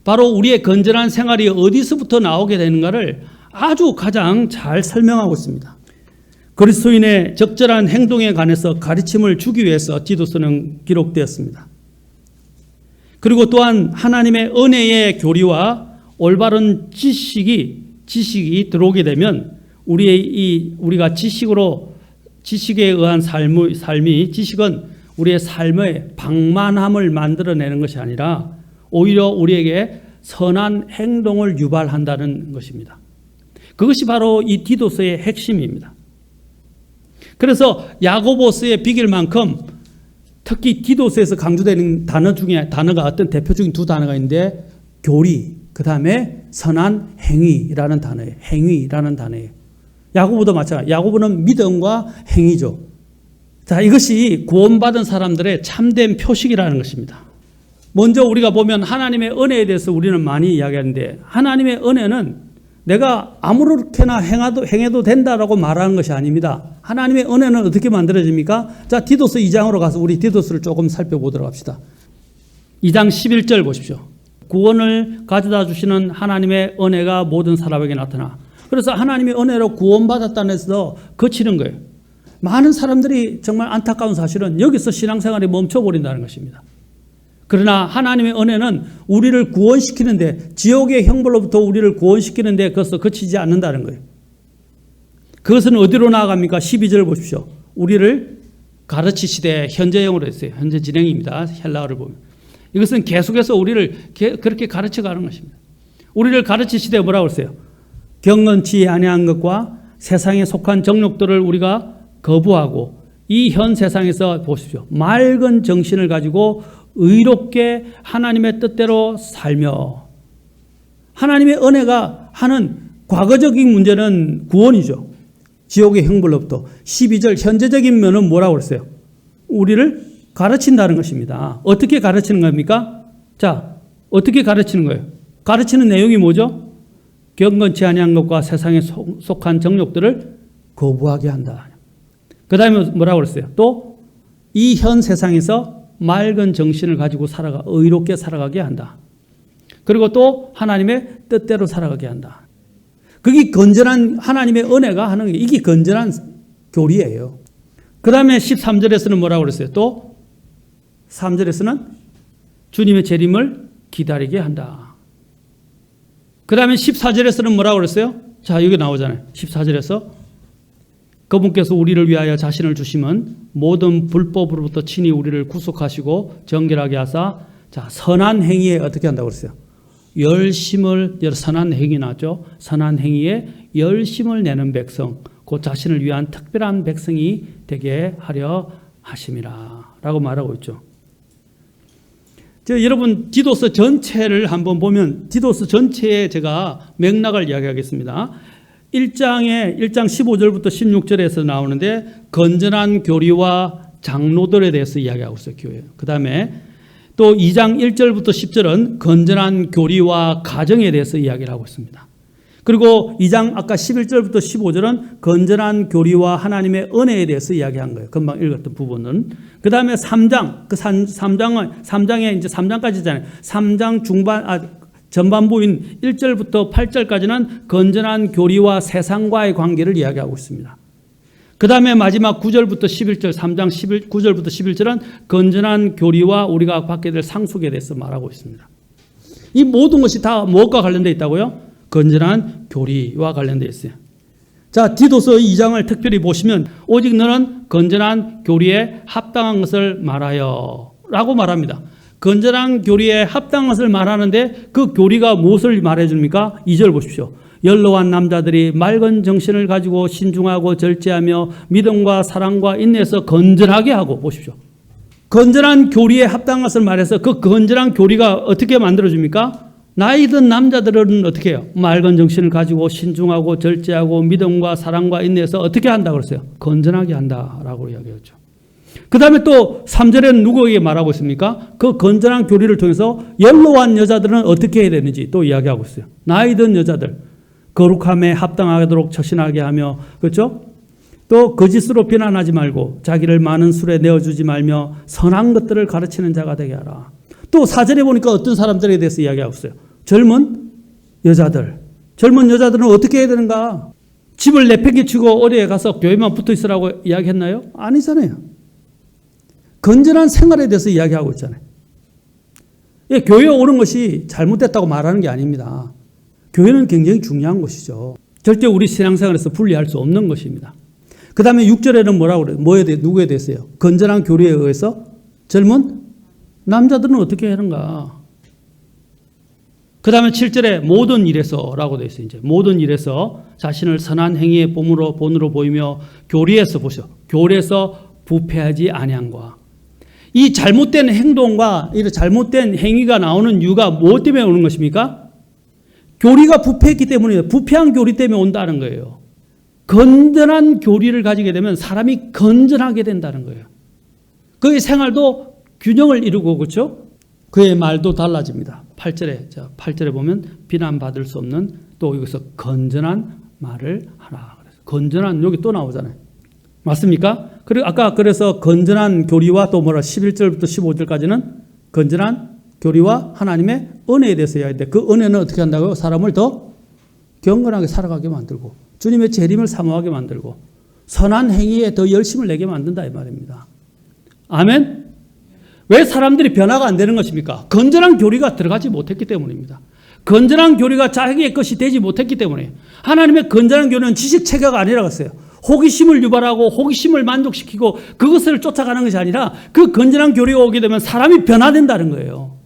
바로 우리의 건전한 생활이 어디서부터 나오게 되는가를 아주 가장 잘 설명하고 있습니다. 그리스도인의 적절한 행동에 관해서 가르침을 주기 위해서 디도서는 기록되었습니다. 그리고 또한 하나님의 은혜의 교리와 올바른 지식이 들어오게 되면 우리가 지식에 의한 지식은 우리의 삶의 방만함을 만들어내는 것이 아니라 오히려 우리에게 선한 행동을 유발한다는 것입니다. 그것이 바로 이 디도서의 핵심입니다. 그래서 야고보서의 비결만큼 특히 디도서에서 강조되는 단어가 어떤 대표적인 두 단어가 있는데, 교리, 그 다음에 선한 행위라는 단어예요. 야고보도 마찬가지예요. 야고보는 믿음과 행위죠. 자, 이것이 구원받은 사람들의 참된 표식이라는 것입니다. 먼저 우리가 보면 하나님의 은혜에 대해서 우리는 많이 이야기하는데, 하나님의 은혜는 내가 아무렇게나 행해도 된다라고 말하는 것이 아닙니다. 하나님의 은혜는 어떻게 만들어집니까? 자, 디도서 2장으로 가서 우리 디도서를 조금 살펴보도록 합시다. 2장 11절 보십시오. 구원을 가져다 주시는 하나님의 은혜가 모든 사람에게 나타나. 그래서 하나님의 은혜로 구원받았다는 데서 그치는 거예요. 많은 사람들이 정말 안타까운 사실은 여기서 신앙생활이 멈춰버린다는 것입니다. 그러나 하나님의 은혜는 우리를 구원시키는데, 지옥의 형벌로부터 우리를 구원시키는데 그것서 그치지 않는다는 거예요. 그것은 어디로 나아갑니까? 12절 보십시오. 우리를 가르치시되, 현재형으로 했어요. 현재 진행입니다. 헬라어를 보면. 이것은 계속해서 우리를 그렇게 가르쳐가는 것입니다. 우리를 가르치시되 뭐라고 했어요? 경건치 아니한 것과 세상에 속한 정욕들을 우리가 거부하고 이 현 세상에서 보십시오. 맑은 정신을 가지고 의롭게 하나님의 뜻대로 살며, 하나님의 은혜가 하는 과거적인 문제는 구원이죠. 지옥의 형벌로부터. 12절 현재적인 면은 뭐라고 그랬어요? 우리를 가르친다는 것입니다. 어떻게 가르치는 겁니까? 자, 어떻게 가르치는 거예요? 가르치는 내용이 뭐죠? 경건치 아니한 것과 세상에 속한 정욕들을 거부하게 한다. 그 다음에 뭐라고 그랬어요? 또 이 현 세상에서 맑은 정신을 가지고 의롭게 살아가게 한다. 그리고 또 하나님의 뜻대로 살아가게 한다. 그게 건전한 하나님의 은혜가 하는 게, 이게 건전한 교리예요. 그 다음에 13절에서는 뭐라고 그랬어요? 또 3절에서는 주님의 재림을 기다리게 한다. 그 다음에 14절에서는 뭐라고 그랬어요? 자, 여기 나오잖아요. 14절에서 그분께서 우리를 위하여 자신을 주시면 모든 불법으로부터 친히 우리를 구속하시고 정결하게 하사, 자, 선한 행위에 어떻게 한다고 그랬어요? 선한 행위 나죠? 선한 행위에 열심을 내는 백성, 곧 자신을 위한 특별한 백성이 되게 하려 하심이라 라고 말하고 있죠. 여러분, 디도서 전체를 한번 보면, 디도서 전체에 제가 맥락을 이야기하겠습니다. 1장 15절부터 16절에서 나오는데, 건전한 교리와 장로들에 대해서 이야기하고 있어요, 교회. 그 다음에 또 2장 1절부터 10절은 건전한 교리와 가정에 대해서 이야기를 하고 있습니다. 그리고 2장 아까 11절부터 15절은 건전한 교리와 하나님의 은혜에 대해서 이야기한 거예요. 금방 읽었던 부분은. 그 다음에 3장, 3장에 이제 3장까지잖아요. 3장 전반부인 1절부터 8절까지는 건전한 교리와 세상과의 관계를 이야기하고 있습니다. 그 다음에 마지막 9절부터 11절, 3장 9절부터 11절은 건전한 교리와 우리가 받게 될 상속에 대해서 말하고 있습니다. 이 모든 것이 다 무엇과 관련되어 있다고요? 건전한 교리와 관련되어 있어요. 자, 디도서 2장을 특별히 보시면, 오직 너는 건전한 교리에 합당한 것을 말하여, 라고 말합니다. 건전한 교리에 합당한 것을 말하는데 그 교리가 무엇을 말해줍니까? 2절 보십시오. 연로한 남자들이 맑은 정신을 가지고 신중하고 절제하며 믿음과 사랑과 인내에서 건전하게 하고, 보십시오. 건전한 교리에 합당한 것을 말해서 그 건전한 교리가 어떻게 만들어줍니까? 나이 든 남자들은 어떻게 해요? 맑은 정신을 가지고 신중하고 절제하고 믿음과 사랑과 인내에서 어떻게 한다고 그랬어요? 건전하게 한다라고 이야기했죠. 그 다음에 또 3절에는 누구에게 말하고 있습니까? 그 건전한 교리를 통해서 연로한 여자들은 어떻게 해야 되는지 또 이야기하고 있어요. 나이 든 여자들, 거룩함에 합당하도록 처신하게 하며, 그렇죠? 또 거짓으로 비난하지 말고 자기를 많은 술에 내어주지 말며 선한 것들을 가르치는 자가 되게 하라. 또 4절에 보니까 어떤 사람들에 대해서 이야기하고 있어요. 젊은 여자들. 젊은 여자들은 어떻게 해야 되는가? 집을 내팽개치고 어디에 가서 교회만 붙어 있으라고 이야기했나요? 아니잖아요. 건전한 생활에 대해서 이야기하고 있잖아요. 예, 교회에 오는 것이 잘못됐다고 말하는 게 아닙니다. 교회는 굉장히 중요한 것이죠. 절대 우리 신앙생활에서 분리할 수 없는 것입니다. 그 다음에 6절에는 뭐라고 그래요? 누구에 대해서요? 건전한 교리에 의해서 젊은 남자들은 어떻게 하는가? 그 다음에 7절에 모든 일에서라고 되어 있어요. 이제 모든 일에서 자신을 선한 행위의 본으로 보이며 교리에서 보시오. 교리에서 부패하지 아니함과. 이 잘못된 행동과 이 잘못된 행위가 나오는 이유가 무엇 때문에 오는 것입니까? 교리가 부패했기 때문이에요. 부패한 교리 때문에 온다는 거예요. 건전한 교리를 가지게 되면 사람이 건전하게 된다는 거예요. 그의 생활도 균형을 이루고, 그렇죠? 그의 말도 달라집니다. 8절에 보면 비난받을 수 없는 또 여기서 건전한 말을 하라. 건전한, 여기 또 나오잖아요. 맞습니까? 그리고 아까 그래서 건전한 교리와 또 11절부터 15절까지는 건전한 교리와 하나님의 은혜에 대해서 이야기했는데 그 은혜는 어떻게 한다고요? 사람을 더 경건하게 살아가게 만들고 주님의 재림을 사모하게 만들고 선한 행위에 더 열심을 내게 만든다 이 말입니다. 아멘? 왜 사람들이 변화가 안 되는 것입니까? 건전한 교리가 들어가지 못했기 때문입니다. 건전한 교리가 자기의 것이 되지 못했기 때문에 하나님의 건전한 교리는 지식체계가 아니라고 했어요. 호기심을 유발하고 호기심을 만족시키고 그것을 쫓아가는 것이 아니라 그 건전한 교리가 오게 되면 사람이 변화된다는 거예요.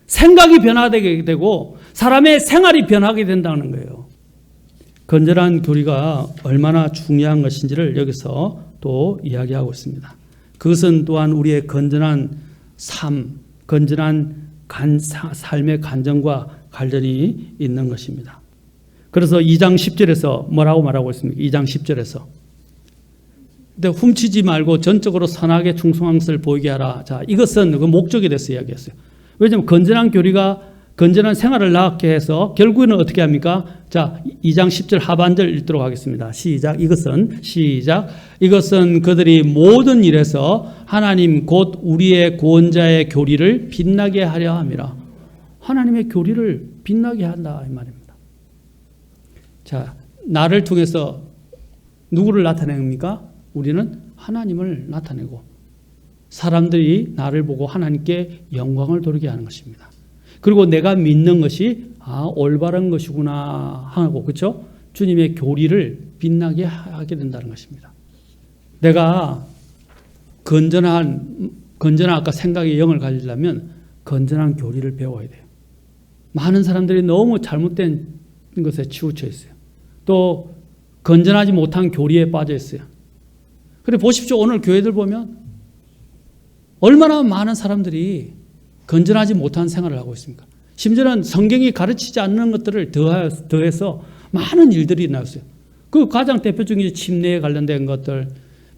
생각이 변화되게 되고 사람의 생활이 변하게 된다는 거예요. 건전한 교리가 얼마나 중요한 것인지를 여기서 또 이야기하고 있습니다. 그것은 또한 우리의 건전한 삶, 건전한 삶의 간정과 관련이 있는 것입니다. 그래서 2장 10절에서 뭐라고 말하고 있습니까? 2장 10절에서. 근데 훔치지 말고 전적으로 선하게 충성한 것을 보이게 하라. 자, 이것은 그 목적에 대해서 이야기했어요. 왜냐하면 건전한 교리가 건전한 생활을 낳게 해서 결국에는 어떻게 합니까? 자, 2장 10절 하반절 읽도록 하겠습니다. 시작. 이것은 그들이 모든 일에서 하나님 곧 우리의 구원자의 교리를 빛나게 하려 함이라. 하나님의 교리를 빛나게 한다 이 말입니다. 자, 나를 통해서 누구를 나타냅니까? 우리는 하나님을 나타내고 사람들이 나를 보고 하나님께 영광을 돌리게 하는 것입니다. 그리고 내가 믿는 것이 올바른 것이구나 하고, 그렇죠? 주님의 교리를 빛나게 하게 된다는 것입니다. 내가 건전한 아까 생각의 영을 가지려면 건전한 교리를 배워야 돼요. 많은 사람들이 너무 잘못된 것에 치우쳐 있어요. 또 건전하지 못한 교리에 빠져 있어요. 그래 보십시오. 오늘 교회들 보면 얼마나 많은 사람들이 건전하지 못한 생활을 하고 있습니까? 심지어는 성경이 가르치지 않는 것들을 더해서 많은 일들이 나왔어요. 그 가장 대표적인 침례에 관련된 것들,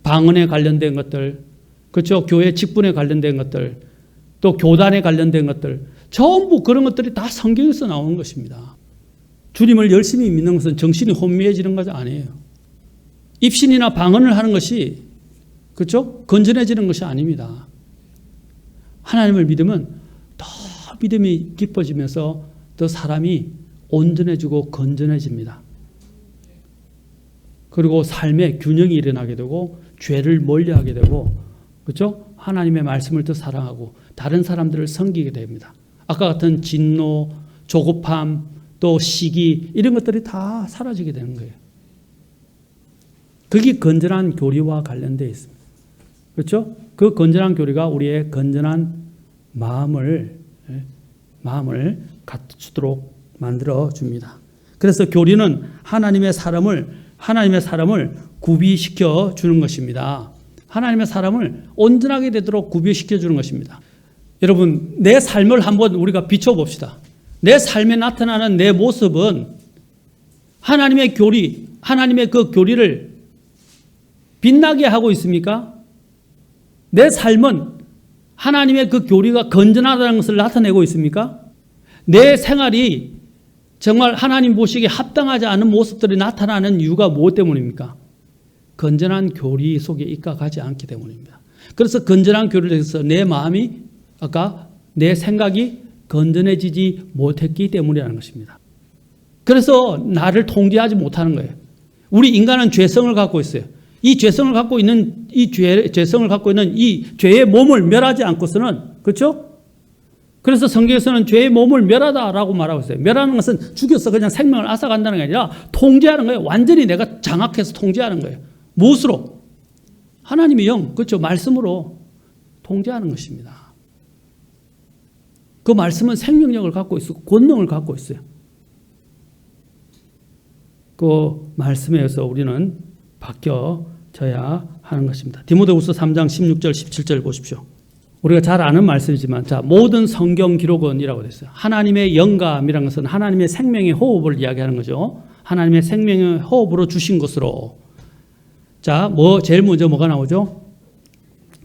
방언에 관련된 것들, 그렇죠? 교회 직분에 관련된 것들, 또 교단에 관련된 것들, 전부 그런 것들이 다 성경에서 나오는 것입니다. 주님을 열심히 믿는 것은 정신이 혼미해지는 것이 아니에요. 입신이나 방언을 하는 것이, 그렇죠? 건전해지는 것이 아닙니다. 하나님을 믿으면 더 믿음이 깊어지면서 더 사람이 온전해지고 건전해집니다. 그리고 삶의 균형이 일어나게 되고 죄를 멀리하게 되고, 그렇죠? 하나님의 말씀을 더 사랑하고 다른 사람들을 섬기게 됩니다. 아까 같은 진노, 조급함, 또 시기 이런 것들이 다 사라지게 되는 거예요. 그게 건전한 교리와 관련되어 있습니다. 그렇죠? 그 건전한 교리가 우리의 건전한 마음을 갖추도록 만들어 줍니다. 그래서 교리는 하나님의 사람을 구비시켜 주는 것입니다. 하나님의 사람을 온전하게 되도록 구비시켜 주는 것입니다. 여러분, 내 삶을 한번 우리가 비춰봅시다. 내 삶에 나타나는 내 모습은 하나님의 교리, 하나님의 그 교리를 빛나게 하고 있습니까? 내 삶은 하나님의 그 교리가 건전하다는 것을 나타내고 있습니까? 내 생활이 정말 하나님 보시기에 합당하지 않은 모습들이 나타나는 이유가 무엇 때문입니까? 건전한 교리 속에 입각하지 않기 때문입니다. 그래서 건전한 교리를 해서 내 마음이 내 생각이 건전해지지 못했기 때문이라는 것입니다. 그래서 나를 통제하지 못하는 거예요. 우리 인간은 죄성을 갖고 있어요. 이 죄성을 갖고 있는 이 죄의 몸을 멸하지 않고서는, 그렇죠? 그래서 성경에서는 죄의 몸을 멸하다라고 말하고 있어요. 멸하는 것은 죽여서 그냥 생명을 앗아간다는 게 아니라 통제하는 거예요. 완전히 내가 장악해서 통제하는 거예요. 무엇으로? 하나님의 영, 그렇죠? 말씀으로 통제하는 것입니다. 그 말씀은 생명력을 갖고 있고 권능을 갖고 있어요. 그 말씀에 의해서 우리는 바뀌어져야 하는 것입니다. 디모데후서 3장 16절 17절 보십시오. 우리가 잘 아는 말씀이지만 모든 성경 기록은 이라고 되어 있어요. 하나님의 영감이라는 것은 하나님의 생명의 호흡을 이야기하는 거죠. 하나님의 생명의 호흡으로 주신 것으로. 제일 먼저 뭐가 나오죠?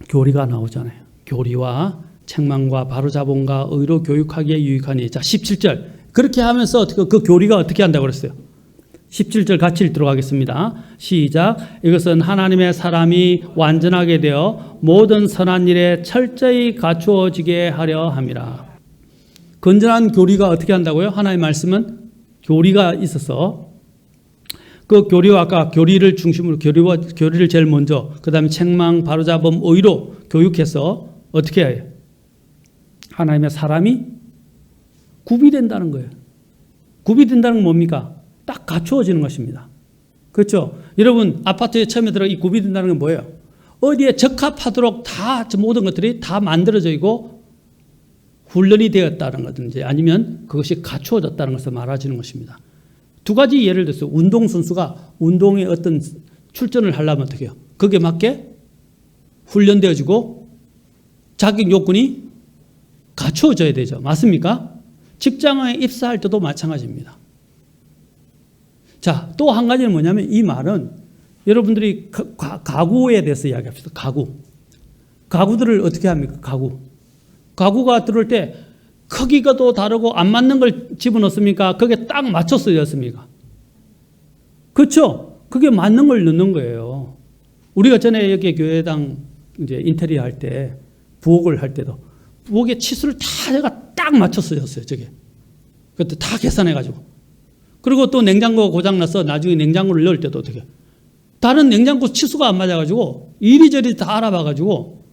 교리가 나오잖아요. 교리와 책망과 바로잡음과 의로 교육하기에 유익하니. 17절. 그렇게 하면서 그 교리가 어떻게 한다고 그랬어요? 17절 같이 읽도록 하겠습니다. 시작. 이것은 하나님의 사람이 완전하게 되어 모든 선한 일에 철저히 갖추어지게 하려 함이라. 건전한 교리가 어떻게 한다고요? 하나님의 말씀은 교리가 있어서 그 교리와 아까 교리를 중심으로 교리를 제일 먼저, 그 다음에 책망, 바로잡음, 의로 교육해서 어떻게 해요? 하나님의 사람이 구비된다는 거예요. 구비된다는 건 뭡니까? 딱 갖추어지는 것입니다. 그렇죠? 여러분, 아파트에 처음에 들어가 이 구비된다는 건 뭐예요? 어디에 적합하도록 다 모든 것들이 다 만들어져 있고 훈련이 되었다는 거든지 아니면 그것이 갖추어졌다는 것을 말해주는 것입니다. 두 가지 예를 들어서 운동선수가 운동에 어떤 출전을 하려면 어떻게 해요? 거기에 맞게 훈련되어지고 자격 요건이 갖추어져야 되죠. 맞습니까? 직장에 입사할 때도 마찬가지입니다. 또 한 가지는 뭐냐면 이 말은 여러분들이 가구에 대해서 이야기합시다. 가구들을 어떻게 합니까? 가구가 들어올 때 크기가 또 다르고 안 맞는 걸 집어넣습니까? 그게 딱 맞춰서 넣습니까? 그렇죠? 그게 맞는 걸 넣는 거예요. 우리가 전에 여기 교회당 이제 인테리어 할 때 부엌을 할 때도 부엌에 치수를 다 제가 딱 맞춰서 줬어요. 저게 그때 다 계산해가지고. 그리고 또 냉장고가 고장나서 나중에 냉장고를 넣을 때도 어떻게 다른 냉장고 치수가 안 맞아가지고 이리저리 다 알아봐가지고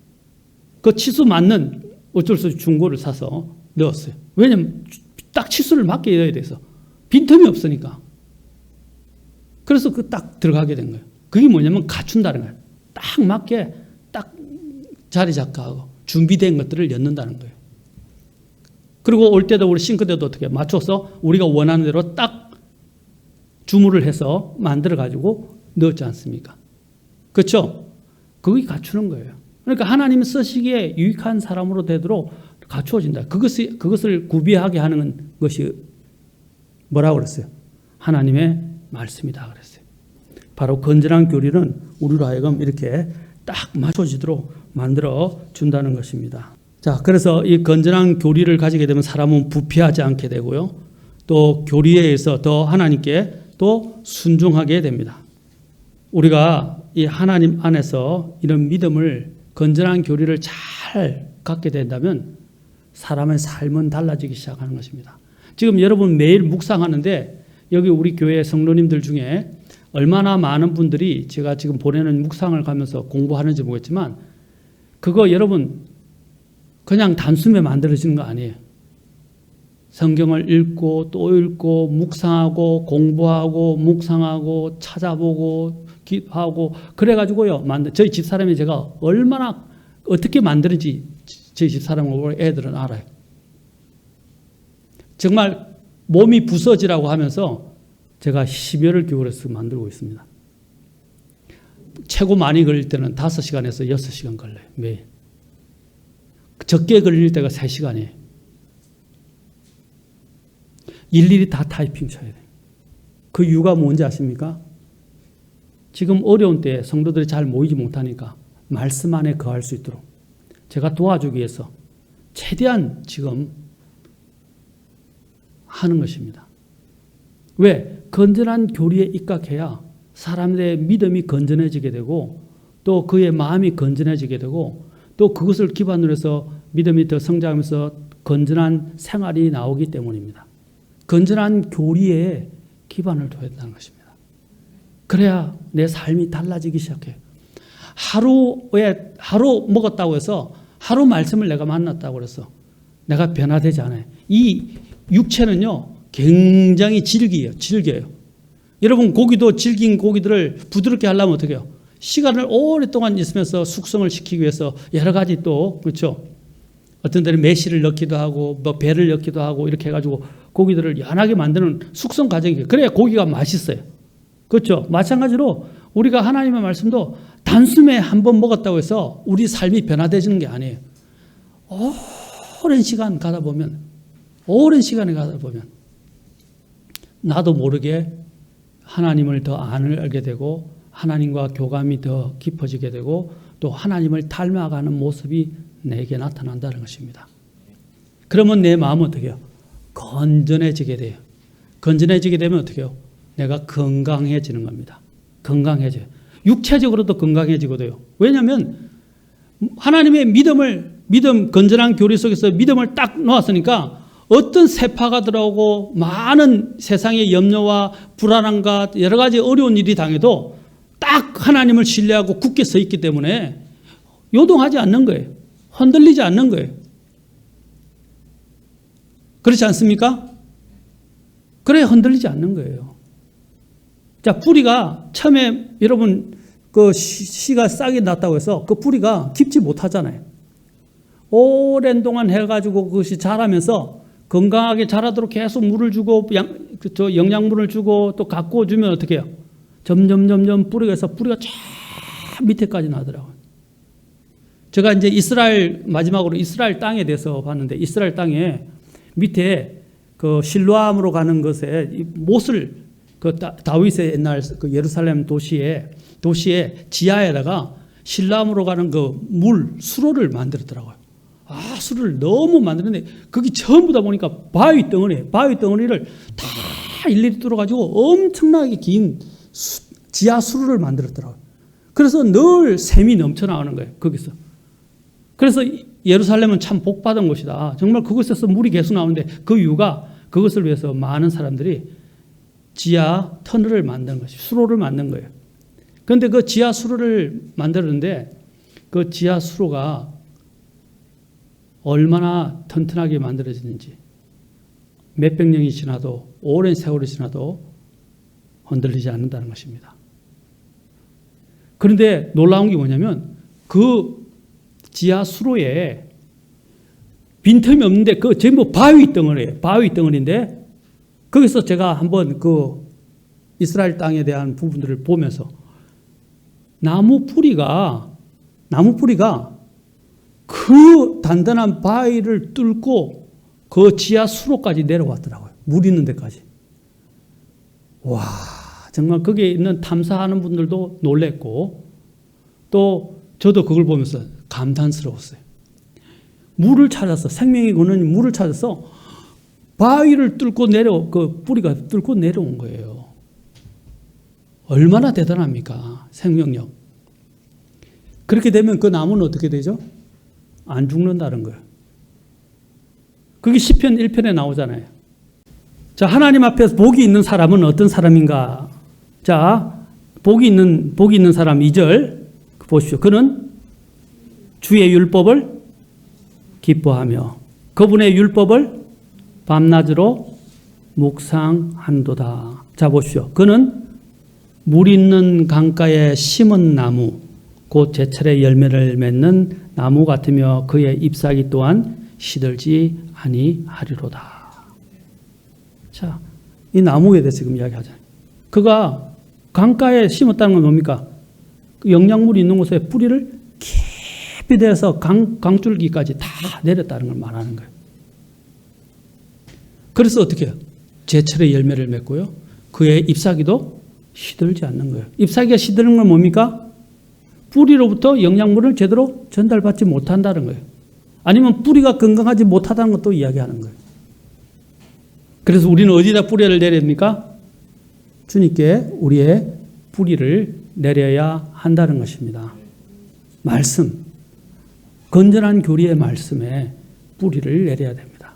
그 치수 맞는 어쩔 수 없이 중고를 사서 넣었어요. 왜냐면 딱 치수를 맞게 넣어야 돼서 빈틈이 없으니까. 그래서 그 딱 들어가게 된 거예요. 그게 뭐냐면 갖춘다는 거예요. 딱 맞게 딱 자리 잡고 준비된 것들을 넣는다는 거예요. 그리고 올 때도 우리 싱크대도 어떻게 맞춰서 우리가 원하는 대로 딱 주문을 해서 만들어가지고 넣었지 않습니까? 그렇죠? 그게 갖추는 거예요. 그러니까 하나님이 쓰시기에 유익한 사람으로 되도록 갖추어진다. 그것을 구비하게 하는 것이 뭐라고 그랬어요? 하나님의 말씀이다 그랬어요. 바로 건전한 교리는 우리로 하여금 이렇게 딱 맞춰지도록 만들어 준다는 것입니다. 그래서 이 건전한 교리를 가지게 되면 사람은 부패하지 않게 되고요. 또 교리에 의해서 더 하나님께 또 순종하게 됩니다. 우리가 이 하나님 안에서 이런 믿음을 건전한 교리를 잘 갖게 된다면 사람의 삶은 달라지기 시작하는 것입니다. 지금 여러분 매일 묵상하는데 여기 우리 교회 성도님들 중에 얼마나 많은 분들이 제가 지금 보내는 묵상을 가면서 공부하는지 모르겠지만 그거 여러분 그냥 단숨에 만들어지는 거 아니에요. 성경을 읽고 또 읽고 묵상하고 공부하고 묵상하고 찾아보고 하고 그래가지고요. 저희 집사람이 제가 얼마나 어떻게 만드는지 저희 집사람하고 애들은 알아요. 정말 몸이 부서지라고 하면서 제가 심혈을 기울여서 만들고 있습니다. 최고 많이 걸릴 때는 5시간에서 6시간 걸려요. 매일. 적게 걸릴 때가 3시간이에요. 일일이 다 타이핑 쳐야 돼요. 그 이유가 뭔지 아십니까? 지금 어려운 때에 성도들이 잘 모이지 못하니까 말씀 안에 거할 수 있도록 제가 도와주기 위해서 최대한 지금 하는 것입니다. 왜? 건전한 교리에 입각해야 사람들의 믿음이 건전해지게 되고 또 그의 마음이 건전해지게 되고 또 그것을 기반으로 해서 믿음이 더 성장하면서 건전한 생활이 나오기 때문입니다. 건전한 교리에 기반을 둬야 된다는 것입니다. 그래야 내 삶이 달라지기 시작해요. 하루 먹었다고 해서 하루 말씀을 내가 만났다고 해서 내가 변화되지 않아요. 이 육체는요 굉장히 질겨요. 여러분 고기도 질긴 고기들을 부드럽게 하려면 어떻게 해요? 시간을 오랫동안 있으면서 숙성을 시키기 위해서 여러 가지 또 그렇죠. 어떤 데는 매실을 넣기도 하고 뭐 배를 넣기도 하고 이렇게 해가지고 고기들을 연하게 만드는 숙성 과정이 그래야 고기가 맛있어요. 그렇죠. 마찬가지로 우리가 하나님의 말씀도 단숨에 한 번 먹었다고 해서 우리 삶이 변화되지는 게 아니에요. 오랜 시간에 가다 보면 나도 모르게 하나님을 더 알게 되고 하나님과 교감이 더 깊어지게 되고 또 하나님을 닮아가는 모습이 내게 나타난다는 것입니다. 그러면 내 마음은 어떻게 해요? 건전해지게 돼요. 건전해지게 되면 어떻게 해요? 내가 건강해지는 겁니다. 건강해져요. 육체적으로도 건강해지거든요. 왜냐하면 하나님의 믿음 건전한 교리 속에서 믿음을 딱 놓았으니까 어떤 세파가 들어오고 많은 세상의 염려와 불안함과 여러 가지 어려운 일이 당해도 딱 하나님을 신뢰하고 굳게 서 있기 때문에 요동하지 않는 거예요. 흔들리지 않는 거예요. 그렇지 않습니까? 그래 흔들리지 않는 거예요. 자, 뿌리가 처음에 여러분 그 씨가 싹이 났다고 해서 그 뿌리가 깊지 못하잖아요. 오랜 동안 해가지고 그것이 자라면서 건강하게 자라도록 계속 물을 주고 영양분을 주고 또 가꾸어 주면 어떻게 해요? 점점 뿌리가 쫙 밑에까지 나더라고요. 제가 이제 마지막으로 이스라엘 땅에 대해서 봤는데 이스라엘 땅에 밑에 그 실로암으로 가는 것에 못을 그 다윗의 옛날 그 예루살렘 도시의 지하에다가 실로암으로 가는 그 수로를 만들었더라고요. 수로를 너무 만드는데 거기 전부 다 보니까 바위 덩어리를 다 일일이 뚫어가지고 엄청나게 긴 지하 수로를 만들었더라고요. 그래서 늘 샘이 넘쳐나오는 거예요. 거기서. 그래서 예루살렘은 참 복받은 곳이다. 정말 그곳에서 물이 계속 나오는데 그 이유가 그것을 위해서 많은 사람들이 지하 터널을 만든 것이 수로를 만든 거예요. 그런데 그 지하 수로를 만들었는데 그 지하 수로가 얼마나 튼튼하게 만들어지는지 몇백 년이 지나도 오랜 세월이 지나도 흔들리지 않는다는 것입니다. 그런데 놀라운 게 뭐냐면 그 지하 수로에 빈틈이 없는데 그 전부 바위 덩어리인데 거기서 제가 한번 그 이스라엘 땅에 대한 부분들을 보면서 나무 뿌리가 그 단단한 바위를 뚫고 그 지하 수로까지 내려왔더라고요. 물 있는 데까지. 와, 정말 거기에 있는 탐사하는 분들도 놀랬고 또 저도 그걸 보면서 감탄스러웠어요. 생명이 거는 물을 찾아서 바위를 뚫고 그 뿌리가 뚫고 내려온 거예요. 얼마나 대단합니까? 생명력. 그렇게 되면 그 나무는 어떻게 되죠? 안 죽는다는 거예요. 그게 시편 1편에 나오잖아요. 자, 하나님 앞에서 복이 있는 사람은 어떤 사람인가? 자, 복이 있는 사람 2절 보십시오. 그는 주의 율법을 기뻐하며 그분의 율법을 밤낮으로 묵상한도다. 자, 보십시오. 그는 물 있는 강가에 심은 나무, 곧 제철에 열매를 맺는 나무 같으며 그의 잎사귀 또한 시들지 아니하리로다. 자, 이 나무에 대해서 지금 이야기하잖아요. 그가 강가에 심었다는 건 뭡니까? 그 영양물이 있는 곳에 뿌리를 깊이 대서 강줄기까지 다 내렸다는 걸 말하는 거예요. 그래서 어떻게 해요? 제철에 열매를 맺고요. 그의 잎사귀도 시들지 않는 거예요. 잎사귀가 시드는 건 뭡니까? 뿌리로부터 영양물을 제대로 전달받지 못한다는 거예요. 아니면 뿌리가 건강하지 못하다는 것도 이야기하는 거예요. 그래서 우리는 어디다 뿌리를 내려야 됩니까? 주님께 우리의 뿌리를 내려야 한다는 것입니다. 말씀, 건전한 교리의 말씀에 뿌리를 내려야 됩니다.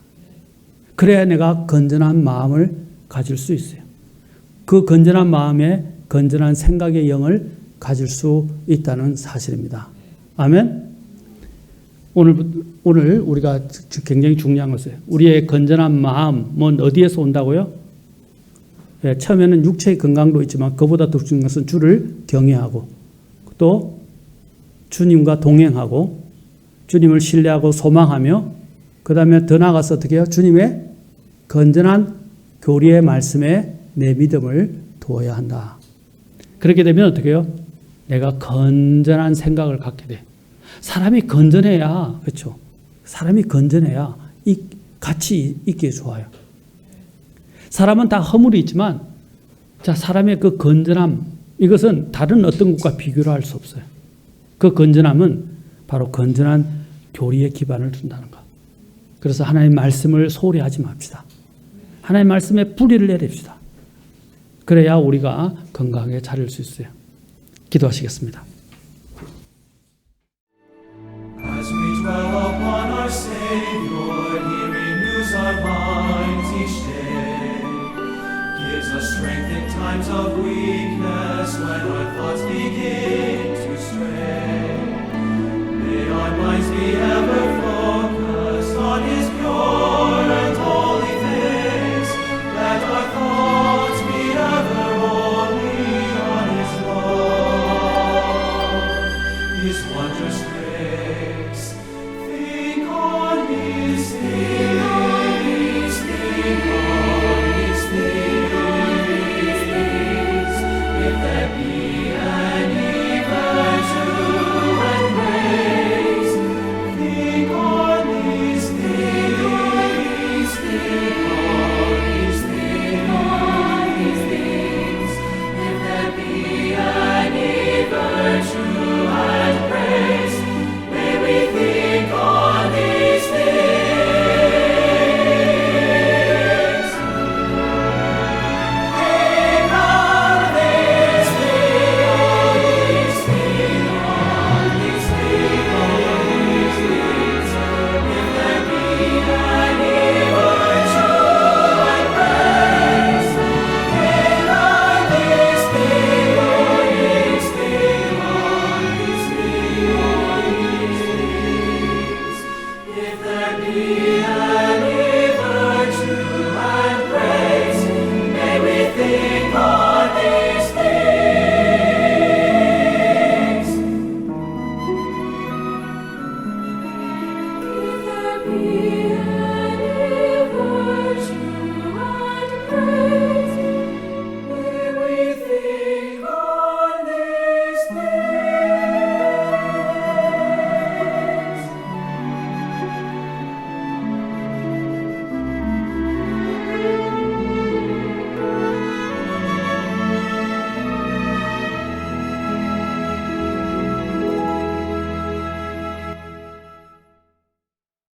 그래야 내가 건전한 마음을 가질 수 있어요. 그 건전한 마음에 건전한 생각의 영을 가질 수 있다는 사실입니다. 아멘. 오늘 우리가 굉장히 중요한 것이에요. 우리의 건전한 마음은 어디에서 온다고요? 예, 처음에는 육체의 건강도 있지만 그보다 더 중요한 것은 주를 경외하고 또 주님과 동행하고 주님을 신뢰하고 소망하며 그 다음에 더 나아가서 어떻게 해요? 주님의 건전한 교리의 말씀에 내 믿음을 두어야 한다. 그렇게 되면 어떻게 해요? 내가 건전한 생각을 갖게 돼. 사람이 건전해야, 그렇죠? 사람이 건전해야 같이 있기에 좋아요. 사람은 다 허물이 있지만, 자, 사람의 그 건전함, 이것은 다른 어떤 것과 비교를 할 수 없어요. 그 건전함은 바로 건전한 교리에 기반을 둔다는 것. 그래서 하나님의 말씀을 소홀히 하지 맙시다. 하나님의 말씀에 뿌리를 내립시다. 그래야 우리가 건강하게 자랄 수 있어요. 기도하시겠습니다.